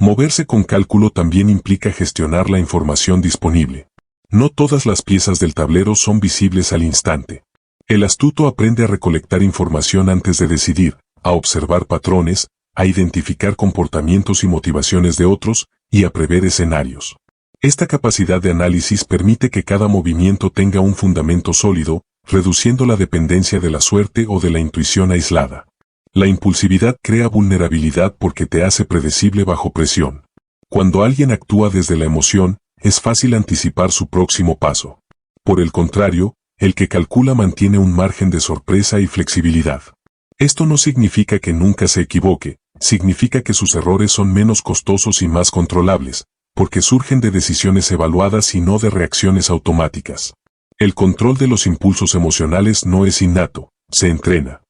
Moverse con cálculo también implica gestionar la información disponible. No todas las piezas del tablero son visibles al instante. El astuto aprende a recolectar información antes de decidir, a observar patrones, a identificar comportamientos y motivaciones de otros, y a prever escenarios. Esta capacidad de análisis permite que cada movimiento tenga un fundamento sólido, reduciendo la dependencia de la suerte o de la intuición aislada. La impulsividad crea vulnerabilidad porque te hace predecible bajo presión. Cuando alguien actúa desde la emoción, es fácil anticipar su próximo paso. Por el contrario, el que calcula mantiene un margen de sorpresa y flexibilidad. Esto no significa que nunca se equivoque, significa que sus errores son menos costosos y más controlables, porque surgen de decisiones evaluadas y no de reacciones automáticas. El control de los impulsos emocionales no es innato, se entrena.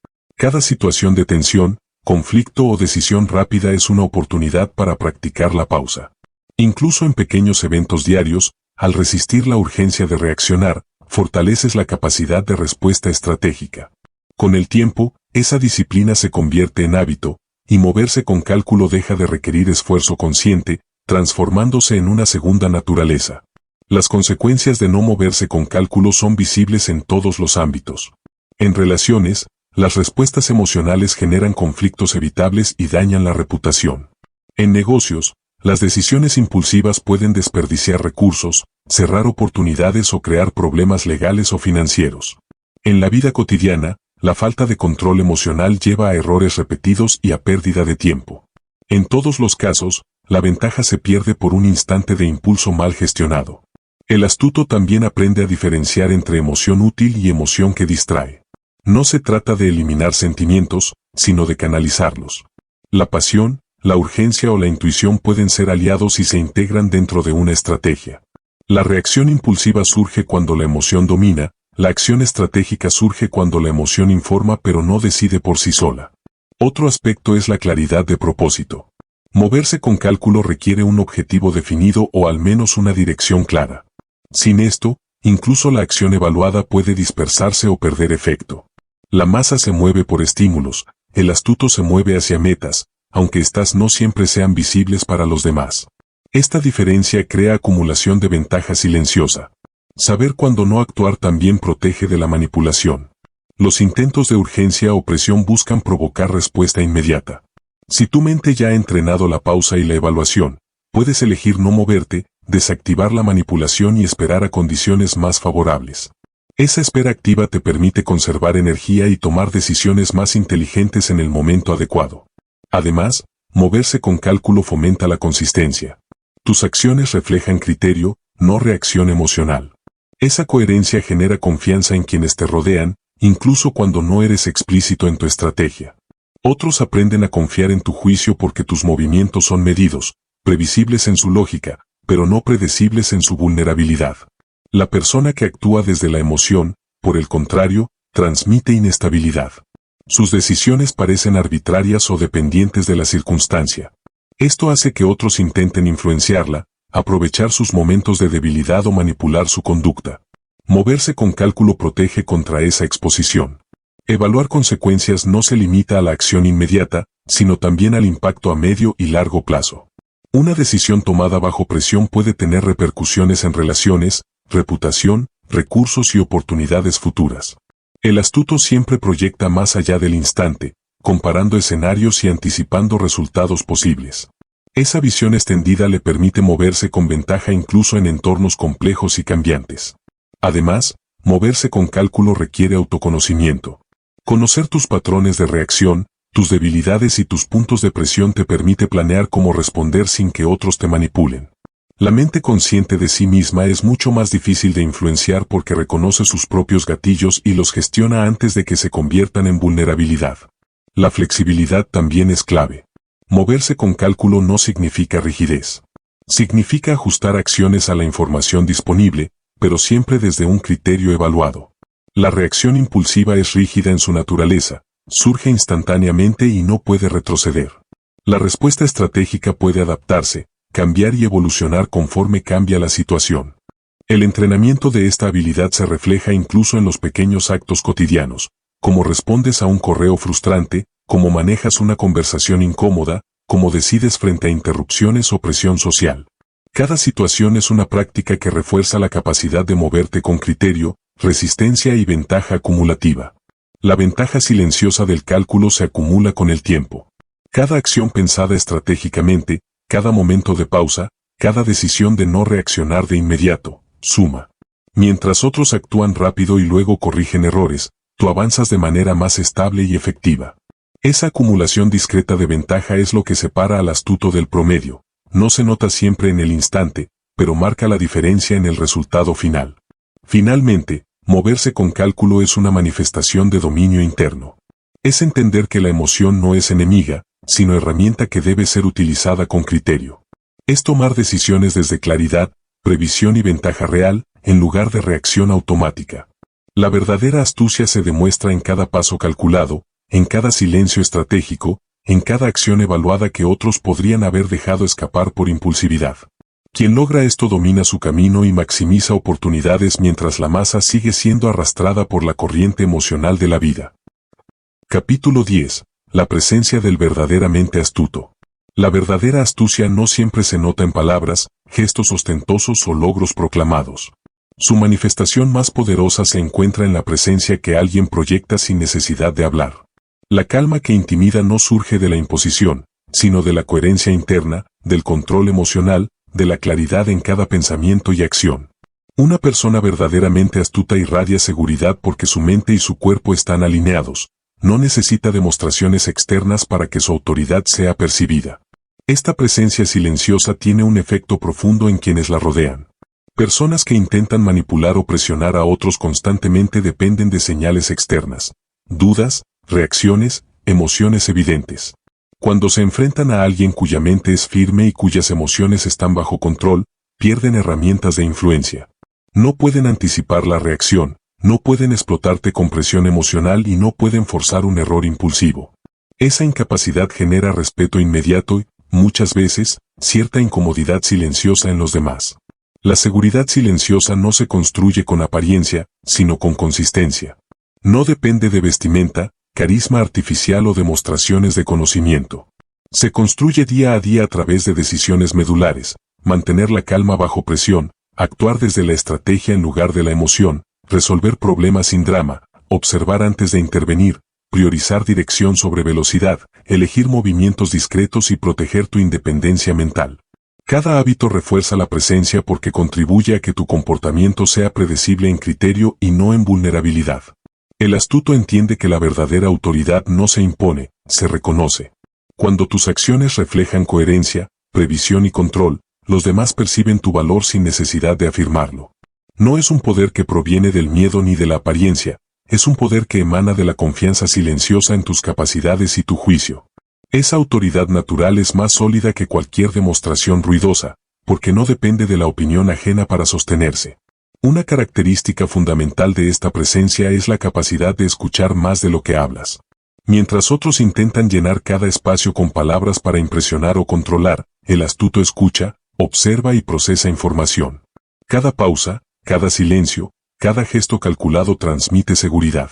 Cada situación de tensión, conflicto o decisión rápida es una oportunidad para practicar la pausa. Incluso en pequeños eventos diarios, al resistir la urgencia de reaccionar, fortaleces la capacidad de respuesta estratégica. Con el tiempo, esa disciplina se convierte en hábito, y moverse con cálculo deja de requerir esfuerzo consciente, transformándose en una segunda naturaleza. Las consecuencias de no moverse con cálculo son visibles en todos los ámbitos. En relaciones, las respuestas emocionales generan conflictos evitables y dañan la reputación. En negocios, las decisiones impulsivas pueden desperdiciar recursos, cerrar oportunidades o crear problemas legales o financieros. En la vida cotidiana, la falta de control emocional lleva a errores repetidos y a pérdida de tiempo. En todos los casos, la ventaja se pierde por un instante de impulso mal gestionado. El astuto también aprende a diferenciar entre emoción útil y emoción que distrae. No se trata de eliminar sentimientos, sino de canalizarlos. La pasión, la urgencia o la intuición pueden ser aliados si se integran dentro de una estrategia. La reacción impulsiva surge cuando la emoción domina, la acción estratégica surge cuando la emoción informa pero no decide por sí sola. Otro aspecto es la claridad de propósito. Moverse con cálculo requiere un objetivo definido o al menos una dirección clara. Sin esto, incluso la acción evaluada puede dispersarse o perder efecto. La masa se mueve por estímulos, el astuto se mueve hacia metas, aunque éstas no siempre sean visibles para los demás. Esta diferencia crea acumulación de ventaja silenciosa. Saber cuándo no actuar también protege de la manipulación. Los intentos de urgencia o presión buscan provocar respuesta inmediata. Si tu mente ya ha entrenado la pausa y la evaluación, puedes elegir no moverte, desactivar la manipulación y esperar a condiciones más favorables. Esa espera activa te permite conservar energía y tomar decisiones más inteligentes en el momento adecuado. Además, moverse con cálculo fomenta la consistencia. Tus acciones reflejan criterio, no reacción emocional. Esa coherencia genera confianza en quienes te rodean, incluso cuando no eres explícito en tu estrategia. Otros aprenden a confiar en tu juicio porque tus movimientos son medidos, previsibles en su lógica, pero no predecibles en su vulnerabilidad. La persona que actúa desde la emoción, por el contrario, transmite inestabilidad. Sus decisiones parecen arbitrarias o dependientes de la circunstancia. Esto hace que otros intenten influenciarla, aprovechar sus momentos de debilidad o manipular su conducta. Moverse con cálculo protege contra esa exposición. Evaluar consecuencias no se limita a la acción inmediata, sino también al impacto a medio y largo plazo. Una decisión tomada bajo presión puede tener repercusiones en relaciones, reputación, recursos y oportunidades futuras. El astuto siempre proyecta más allá del instante, comparando escenarios y anticipando resultados posibles. Esa visión extendida le permite moverse con ventaja incluso en entornos complejos y cambiantes. Además, moverse con cálculo requiere autoconocimiento. Conocer tus patrones de reacción, tus debilidades y tus puntos de presión te permite planear cómo responder sin que otros te manipulen. La mente consciente de sí misma es mucho más difícil de influenciar porque reconoce sus propios gatillos y los gestiona antes de que se conviertan en vulnerabilidad. La flexibilidad también es clave. Moverse con cálculo no significa rigidez. Significa ajustar acciones a la información disponible, pero siempre desde un criterio evaluado. La reacción impulsiva es rígida en su naturaleza, surge instantáneamente y no puede retroceder. La respuesta estratégica puede adaptarse, cambiar y evolucionar conforme cambia la situación. El entrenamiento de esta habilidad se refleja incluso en los pequeños actos cotidianos, como respondes a un correo frustrante, cómo manejas una conversación incómoda, cómo decides frente a interrupciones o presión social. Cada situación es una práctica que refuerza la capacidad de moverte con criterio, resistencia y ventaja acumulativa. La ventaja silenciosa del cálculo se acumula con el tiempo. Cada acción pensada estratégicamente, cada momento de pausa, cada decisión de no reaccionar de inmediato, suma. Mientras otros actúan rápido y luego corrigen errores, tú avanzas de manera más estable y efectiva. Esa acumulación discreta de ventaja es lo que separa al astuto del promedio. No se nota siempre en el instante, pero marca la diferencia en el resultado final. Finalmente, moverse con cálculo es una manifestación de dominio interno. Es entender que la emoción no es enemiga, sino herramienta que debe ser utilizada con criterio. Es tomar decisiones desde claridad, previsión y ventaja real, en lugar de reacción automática. La verdadera astucia se demuestra en cada paso calculado, en cada silencio estratégico, en cada acción evaluada que otros podrían haber dejado escapar por impulsividad. Quien logra esto domina su camino y maximiza oportunidades mientras la masa sigue siendo arrastrada por la corriente emocional de la vida. Capítulo 10. La presencia del verdaderamente astuto. La verdadera astucia no siempre se nota en palabras, gestos ostentosos o logros proclamados. Su manifestación más poderosa se encuentra en la presencia que alguien proyecta sin necesidad de hablar. La calma que intimida no surge de la imposición, sino de la coherencia interna, del control emocional, de la claridad en cada pensamiento y acción. Una persona verdaderamente astuta irradia seguridad porque su mente y su cuerpo están alineados. No necesita demostraciones externas para que su autoridad sea percibida. Esta presencia silenciosa tiene un efecto profundo en quienes la rodean. Personas que intentan manipular o presionar a otros constantemente dependen de señales externas, dudas, reacciones, emociones evidentes. Cuando se enfrentan a alguien cuya mente es firme y cuyas emociones están bajo control, pierden herramientas de influencia. No pueden anticipar la reacción, no pueden explotarte con presión emocional y no pueden forzar un error impulsivo. Esa incapacidad genera respeto inmediato y, muchas veces, cierta incomodidad silenciosa en los demás. La seguridad silenciosa no se construye con apariencia, sino con consistencia. No depende de vestimenta, carisma artificial o demostraciones de conocimiento. Se construye día a día a través de decisiones medulares, mantener la calma bajo presión, actuar desde la estrategia en lugar de la emoción, resolver problemas sin drama, observar antes de intervenir, priorizar dirección sobre velocidad, elegir movimientos discretos y proteger tu independencia mental. Cada hábito refuerza la presencia porque contribuye a que tu comportamiento sea predecible en criterio y no en vulnerabilidad. El astuto entiende que la verdadera autoridad no se impone, se reconoce. Cuando tus acciones reflejan coherencia, previsión y control, los demás perciben tu valor sin necesidad de afirmarlo. No es un poder que proviene del miedo ni de la apariencia, es un poder que emana de la confianza silenciosa en tus capacidades y tu juicio. Esa autoridad natural es más sólida que cualquier demostración ruidosa, porque no depende de la opinión ajena para sostenerse. Una característica fundamental de esta presencia es la capacidad de escuchar más de lo que hablas. Mientras otros intentan llenar cada espacio con palabras para impresionar o controlar, el astuto escucha, observa y procesa información. Cada pausa, cada silencio, cada gesto calculado transmite seguridad.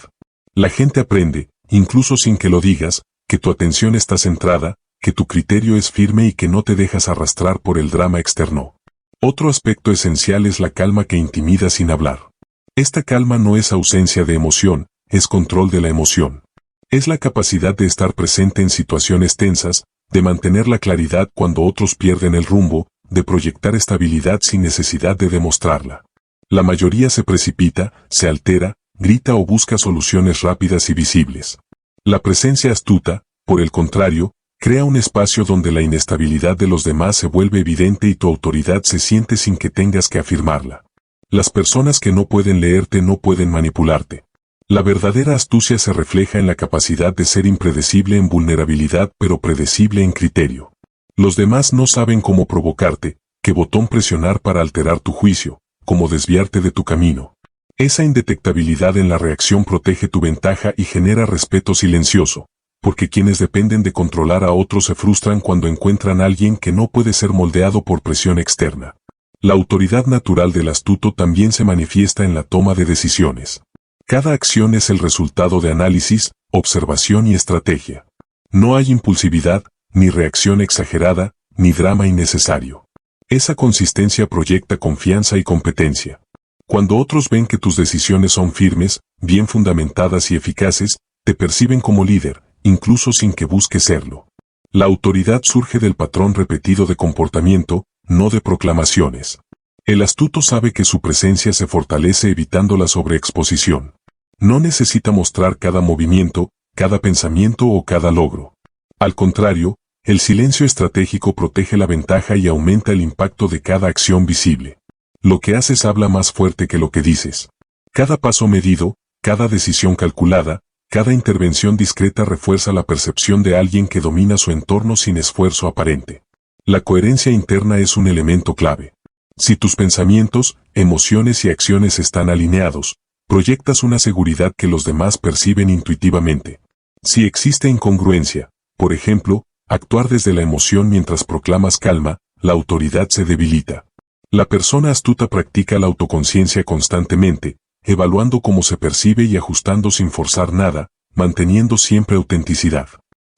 La gente aprende, incluso sin que lo digas, que tu atención está centrada, que tu criterio es firme y que no te dejas arrastrar por el drama externo. Otro aspecto esencial es la calma que intimida sin hablar. Esta calma no es ausencia de emoción, es control de la emoción. Es la capacidad de estar presente en situaciones tensas, de mantener la claridad cuando otros pierden el rumbo, de proyectar estabilidad sin necesidad de demostrarla. La mayoría se precipita, se altera, grita o busca soluciones rápidas y visibles. La presencia astuta, por el contrario, crea un espacio donde la inestabilidad de los demás se vuelve evidente y tu autoridad se siente sin que tengas que afirmarla. Las personas que no pueden leerte no pueden manipularte. La verdadera astucia se refleja en la capacidad de ser impredecible en vulnerabilidad pero predecible en criterio. Los demás no saben cómo provocarte, qué botón presionar para alterar tu juicio, cómo desviarte de tu camino. Esa indetectabilidad en la reacción protege tu ventaja y genera respeto silencioso, porque quienes dependen de controlar a otros se frustran cuando encuentran a alguien que no puede ser moldeado por presión externa. La autoridad natural del astuto también se manifiesta en la toma de decisiones. Cada acción es el resultado de análisis, observación y estrategia. No hay impulsividad, ni reacción exagerada, ni drama innecesario. Esa consistencia proyecta confianza y competencia. Cuando otros ven que tus decisiones son firmes, bien fundamentadas y eficaces, te perciben como líder, incluso sin que busques serlo. La autoridad surge del patrón repetido de comportamiento, no de proclamaciones. El astuto sabe que su presencia se fortalece evitando la sobreexposición. No necesita mostrar cada movimiento, cada pensamiento o cada logro. Al contrario, el silencio estratégico protege la ventaja y aumenta el impacto de cada acción visible. Lo que haces habla más fuerte que lo que dices. Cada paso medido, cada decisión calculada, cada intervención discreta refuerza la percepción de alguien que domina su entorno sin esfuerzo aparente. La coherencia interna es un elemento clave. Si tus pensamientos, emociones y acciones están alineados, proyectas una seguridad que los demás perciben intuitivamente. Si existe incongruencia, por ejemplo, actuar desde la emoción mientras proclamas calma, la autoridad se debilita. La persona astuta practica la autoconciencia constantemente, evaluando cómo se percibe y ajustando sin forzar nada, manteniendo siempre autenticidad.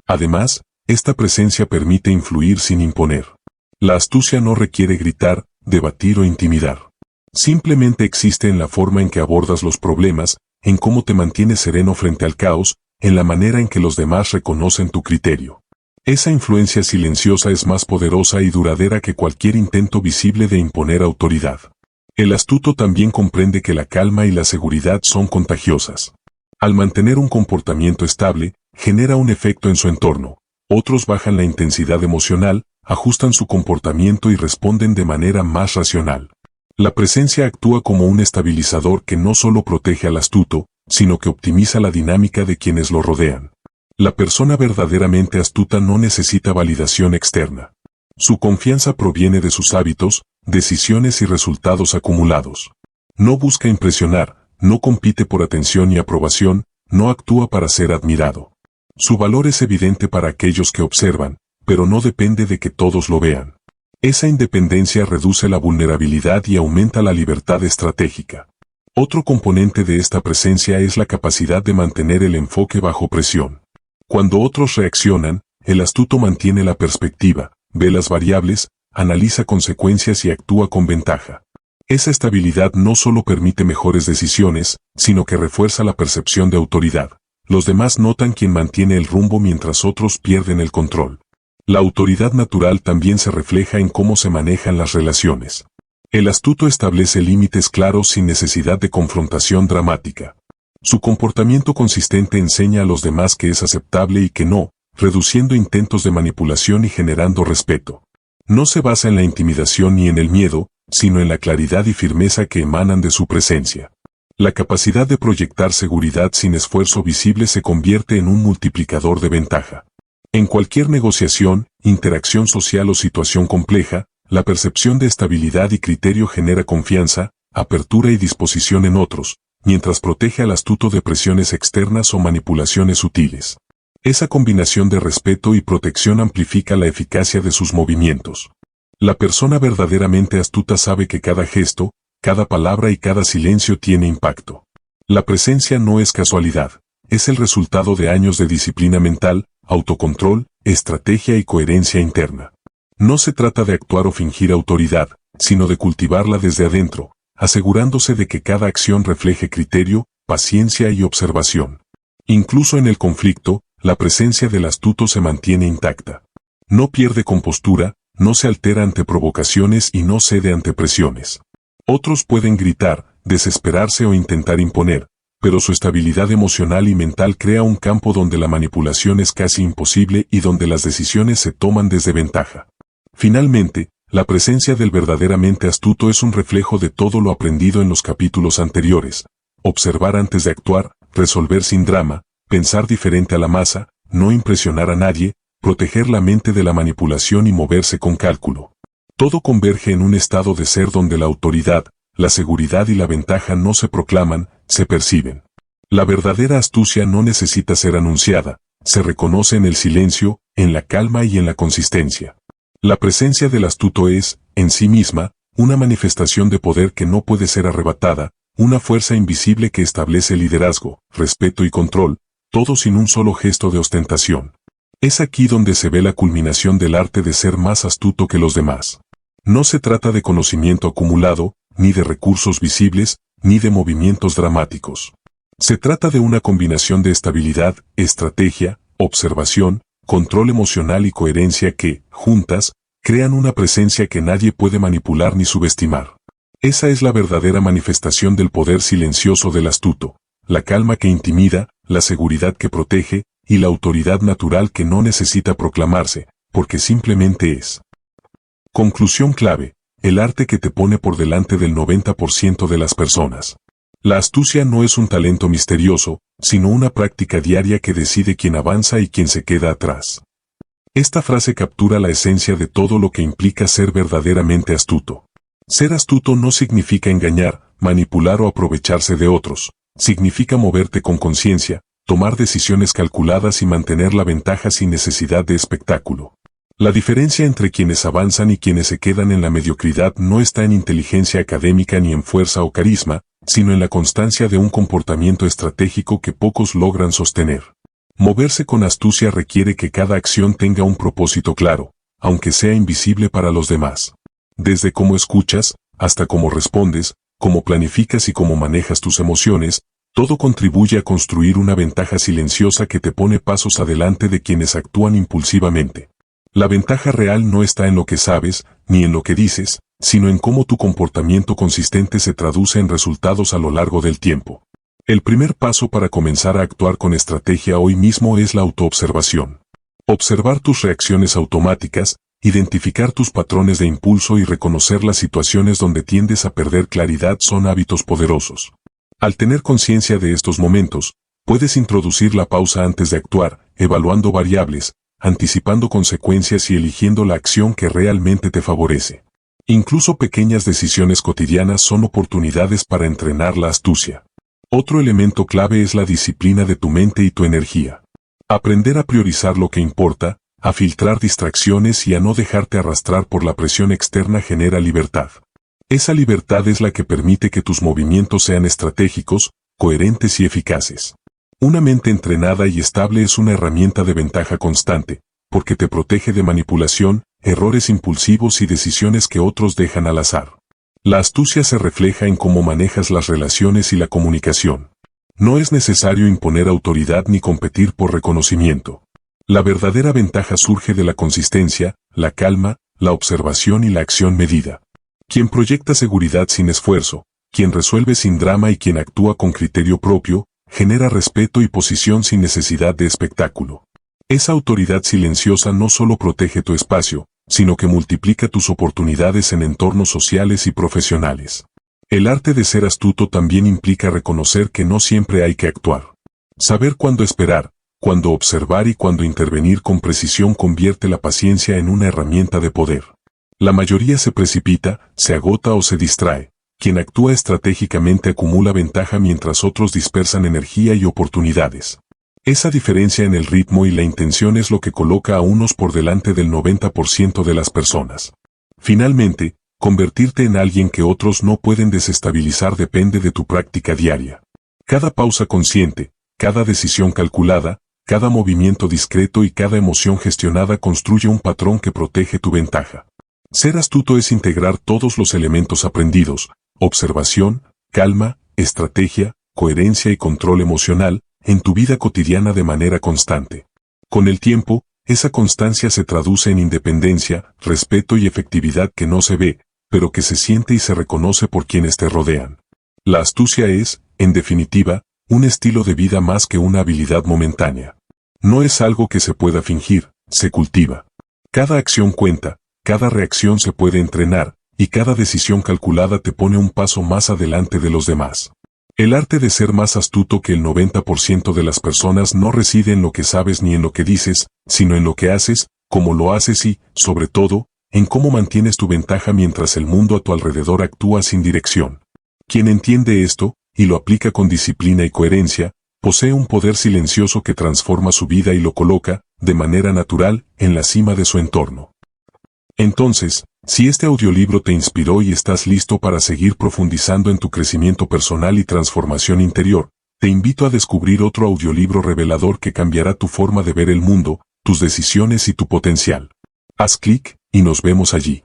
Además, esta presencia permite influir sin imponer. La astucia no requiere gritar, debatir o intimidar. Simplemente existe en la forma en que abordas los problemas, en cómo te mantienes sereno frente al caos, en la manera en que los demás reconocen tu criterio. Esa influencia silenciosa es más poderosa y duradera que cualquier intento visible de imponer autoridad. El astuto también comprende que la calma y la seguridad son contagiosas. Al mantener un comportamiento estable, genera un efecto en su entorno. Otros bajan la intensidad emocional, ajustan su comportamiento y responden de manera más racional. La presencia actúa como un estabilizador que no solo protege al astuto, sino que optimiza la dinámica de quienes lo rodean. La persona verdaderamente astuta no necesita validación externa. Su confianza proviene de sus hábitos, decisiones y resultados acumulados. No busca impresionar, no compite por atención y aprobación, no actúa para ser admirado. Su valor es evidente para aquellos que observan, pero no depende de que todos lo vean. Esa independencia reduce la vulnerabilidad y aumenta la libertad estratégica. Otro componente de esta presencia es la capacidad de mantener el enfoque bajo presión. Cuando otros reaccionan, el astuto mantiene la perspectiva, ve las variables, analiza consecuencias y actúa con ventaja. Esa estabilidad no solo permite mejores decisiones, sino que refuerza la percepción de autoridad. Los demás notan quién mantiene el rumbo mientras otros pierden el control. La autoridad natural también se refleja en cómo se manejan las relaciones. El astuto establece límites claros sin necesidad de confrontación dramática. Su comportamiento consistente enseña a los demás que es aceptable y que no, reduciendo intentos de manipulación y generando respeto. No se basa en la intimidación ni en el miedo, sino en la claridad y firmeza que emanan de su presencia. La capacidad de proyectar seguridad sin esfuerzo visible se convierte en un multiplicador de ventaja. En cualquier negociación, interacción social o situación compleja, la percepción de estabilidad y criterio genera confianza, apertura y disposición en otros, mientras protege al astuto de presiones externas o manipulaciones sutiles. Esa combinación de respeto y protección amplifica la eficacia de sus movimientos. La persona verdaderamente astuta sabe que cada gesto, cada palabra y cada silencio tiene impacto. La presencia no es casualidad, es el resultado de años de disciplina mental, autocontrol, estrategia y coherencia interna. No se trata de actuar o fingir autoridad, sino de cultivarla desde adentro, asegurándose de que cada acción refleje criterio, paciencia y observación. Incluso en el conflicto, la presencia del astuto se mantiene intacta. No pierde compostura, no se altera ante provocaciones y no cede ante presiones. Otros pueden gritar, desesperarse o intentar imponer, pero su estabilidad emocional y mental crea un campo donde la manipulación es casi imposible y donde las decisiones se toman desde ventaja. Finalmente, la presencia del verdaderamente astuto es un reflejo de todo lo aprendido en los capítulos anteriores. Observar antes de actuar, resolver sin drama, pensar diferente a la masa, no impresionar a nadie, proteger la mente de la manipulación y moverse con cálculo. Todo converge en un estado de ser donde la autoridad, la seguridad y la ventaja no se proclaman, se perciben. La verdadera astucia no necesita ser anunciada, se reconoce en el silencio, en la calma y en la consistencia. La presencia del astuto es, en sí misma, una manifestación de poder que no puede ser arrebatada, una fuerza invisible que establece liderazgo, respeto y control, todo sin un solo gesto de ostentación. Es aquí donde se ve la culminación del arte de ser más astuto que los demás. No se trata de conocimiento acumulado, ni de recursos visibles, ni de movimientos dramáticos. Se trata de una combinación de estabilidad, estrategia, observación, control emocional y coherencia que, juntas, crean una presencia que nadie puede manipular ni subestimar. Esa es la verdadera manifestación del poder silencioso del astuto, la calma que intimida, la seguridad que protege, y la autoridad natural que no necesita proclamarse, porque simplemente es. Conclusión clave: el arte que te pone por delante del 90% de las personas. La astucia no es un talento misterioso, sino una práctica diaria que decide quién avanza y quién se queda atrás. Esta frase captura la esencia de todo lo que implica ser verdaderamente astuto. Ser astuto no significa engañar, manipular o aprovecharse de otros. Significa moverte con conciencia, tomar decisiones calculadas y mantener la ventaja sin necesidad de espectáculo. La diferencia entre quienes avanzan y quienes se quedan en la mediocridad no está en inteligencia académica ni en fuerza o carisma, sino en la constancia de un comportamiento estratégico que pocos logran sostener. Moverse con astucia requiere que cada acción tenga un propósito claro, aunque sea invisible para los demás. Desde cómo escuchas, hasta cómo respondes, cómo planificas y cómo manejas tus emociones, todo contribuye a construir una ventaja silenciosa que te pone pasos adelante de quienes actúan impulsivamente. La ventaja real no está en lo que sabes, ni en lo que dices, sino en cómo tu comportamiento consistente se traduce en resultados a lo largo del tiempo. El primer paso para comenzar a actuar con estrategia hoy mismo es la autoobservación. Observar tus reacciones automáticas, identificar tus patrones de impulso y reconocer las situaciones donde tiendes a perder claridad son hábitos poderosos. Al tener conciencia de estos momentos, puedes introducir la pausa antes de actuar, evaluando variables, anticipando consecuencias y eligiendo la acción que realmente te favorece. Incluso pequeñas decisiones cotidianas son oportunidades para entrenar la astucia. Otro elemento clave es la disciplina de tu mente y tu energía. Aprender a priorizar lo que importa, a filtrar distracciones y a no dejarte arrastrar por la presión externa genera libertad. Esa libertad es la que permite que tus movimientos sean estratégicos, coherentes y eficaces. Una mente entrenada y estable es una herramienta de ventaja constante, porque te protege de manipulación, errores impulsivos y decisiones que otros dejan al azar. La astucia se refleja en cómo manejas las relaciones y la comunicación. No es necesario imponer autoridad ni competir por reconocimiento. La verdadera ventaja surge de la consistencia, la calma, la observación y la acción medida. Quien proyecta seguridad sin esfuerzo, quien resuelve sin drama y quien actúa con criterio propio, genera respeto y posición sin necesidad de espectáculo. Esa autoridad silenciosa no solo protege tu espacio, sino que multiplica tus oportunidades en entornos sociales y profesionales. El arte de ser astuto también implica reconocer que no siempre hay que actuar. Saber cuándo esperar, cuándo observar y cuándo intervenir con precisión convierte la paciencia en una herramienta de poder. La mayoría se precipita, se agota o se distrae. Quien actúa estratégicamente acumula ventaja mientras otros dispersan energía y oportunidades. Esa diferencia en el ritmo y la intención es lo que coloca a unos por delante del 90% de las personas. Finalmente, convertirte en alguien que otros no pueden desestabilizar depende de tu práctica diaria. Cada pausa consciente, cada decisión calculada, cada movimiento discreto y cada emoción gestionada construye un patrón que protege tu ventaja. Ser astuto es integrar todos los elementos aprendidos: observación, calma, estrategia, coherencia y control emocional, en tu vida cotidiana de manera constante. Con el tiempo, esa constancia se traduce en independencia, respeto y efectividad que no se ve, pero que se siente y se reconoce por quienes te rodean. La astucia es, en definitiva, un estilo de vida más que una habilidad momentánea. No es algo que se pueda fingir, se cultiva. Cada acción cuenta, cada reacción se puede entrenar, y cada decisión calculada te pone un paso más adelante de los demás. El arte de ser más astuto que el 90% de las personas no reside en lo que sabes ni en lo que dices, sino en lo que haces, cómo lo haces y, sobre todo, en cómo mantienes tu ventaja mientras el mundo a tu alrededor actúa sin dirección. Quien entiende esto, y lo aplica con disciplina y coherencia, posee un poder silencioso que transforma su vida y lo coloca, de manera natural, en la cima de su entorno. Entonces, si este audiolibro te inspiró y estás listo para seguir profundizando en tu crecimiento personal y transformación interior, te invito a descubrir otro audiolibro revelador que cambiará tu forma de ver el mundo, tus decisiones y tu potencial. Haz clic, y nos vemos allí.